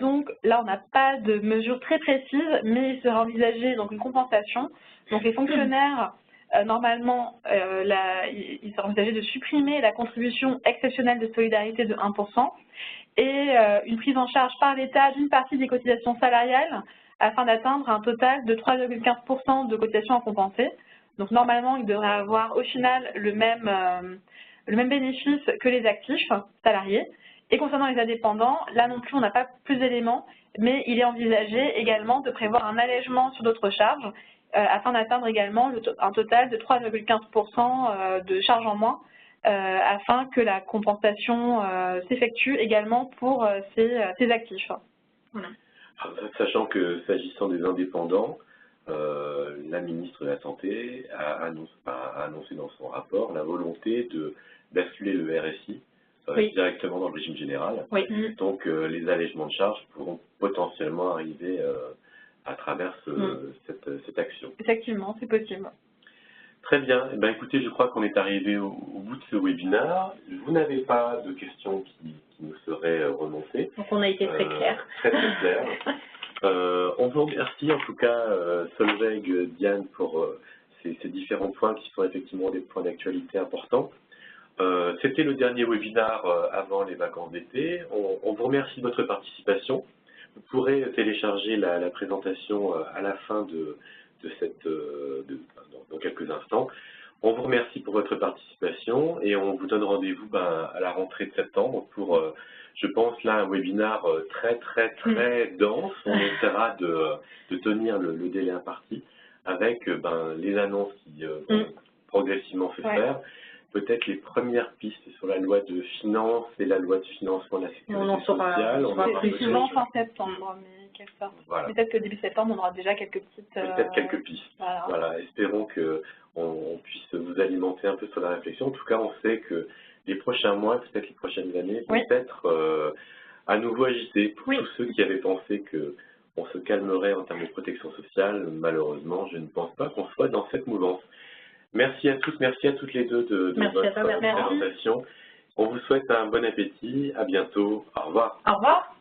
Donc là, on n'a pas de mesures très précises, mais il serait envisagé donc, une compensation. Donc les fonctionnaires, normalement, il serait envisagé de supprimer la contribution exceptionnelle de solidarité de 1% et une prise en charge par l'État d'une partie des cotisations salariales afin d'atteindre un total de 3,15% de cotisations à compenser. Donc normalement, il devrait avoir au final le même bénéfice que les actifs salariés. Et concernant les indépendants, là non plus, on n'a pas plus d'éléments, mais il est envisagé également de prévoir un allègement sur d'autres charges afin d'atteindre également un total de 3,15% de charges en moins afin que la compensation s'effectue également pour ces actifs. Voilà. Sachant que s'agissant des indépendants, la ministre de la Santé a annoncé dans son rapport la volonté de basculer le RSI directement dans le régime général. Oui. Donc les allègements de charges pourront potentiellement arriver à travers cette action. Effectivement, c'est possible. Très bien. Eh bien, écoutez, je crois qu'on est arrivé au bout de ce webinaire. Vous n'avez pas de questions qui nous seraient remontées. Donc on a été très clair. Très clair. On vous remercie en tout cas, Solveig, Diane, pour ces différents points qui sont effectivement des points d'actualité importants. C'était le dernier webinaire avant les vacances d'été. On vous remercie de votre participation. Vous pourrez télécharger la présentation à la fin dans quelques instants. On vous remercie pour votre participation et on vous donne rendez-vous à la rentrée de septembre pour, je pense, là, un webinaire très dense. On essaiera de tenir le délai imparti avec les annonces qui vont progressivement se faire. Peut-être les premières pistes sur la loi de finances et la loi de financement de la sécurité sociale. C'est souvent fin septembre, mais quelque part. Voilà. Peut-être que début septembre, on aura déjà quelques petites... Peut-être quelques pistes. Voilà. Espérons qu'on puisse vous alimenter un peu sur la réflexion. En tout cas, on sait que les prochains mois, peut-être les prochaines années, peut-être à nouveau agités pour tous ceux qui avaient pensé qu'on se calmerait en termes de protection sociale. Malheureusement, je ne pense pas qu'on soit dans cette mouvance. Merci à tous, merci à toutes les deux de votre présentation. On vous souhaite un bon appétit. À bientôt. Au revoir. Au revoir.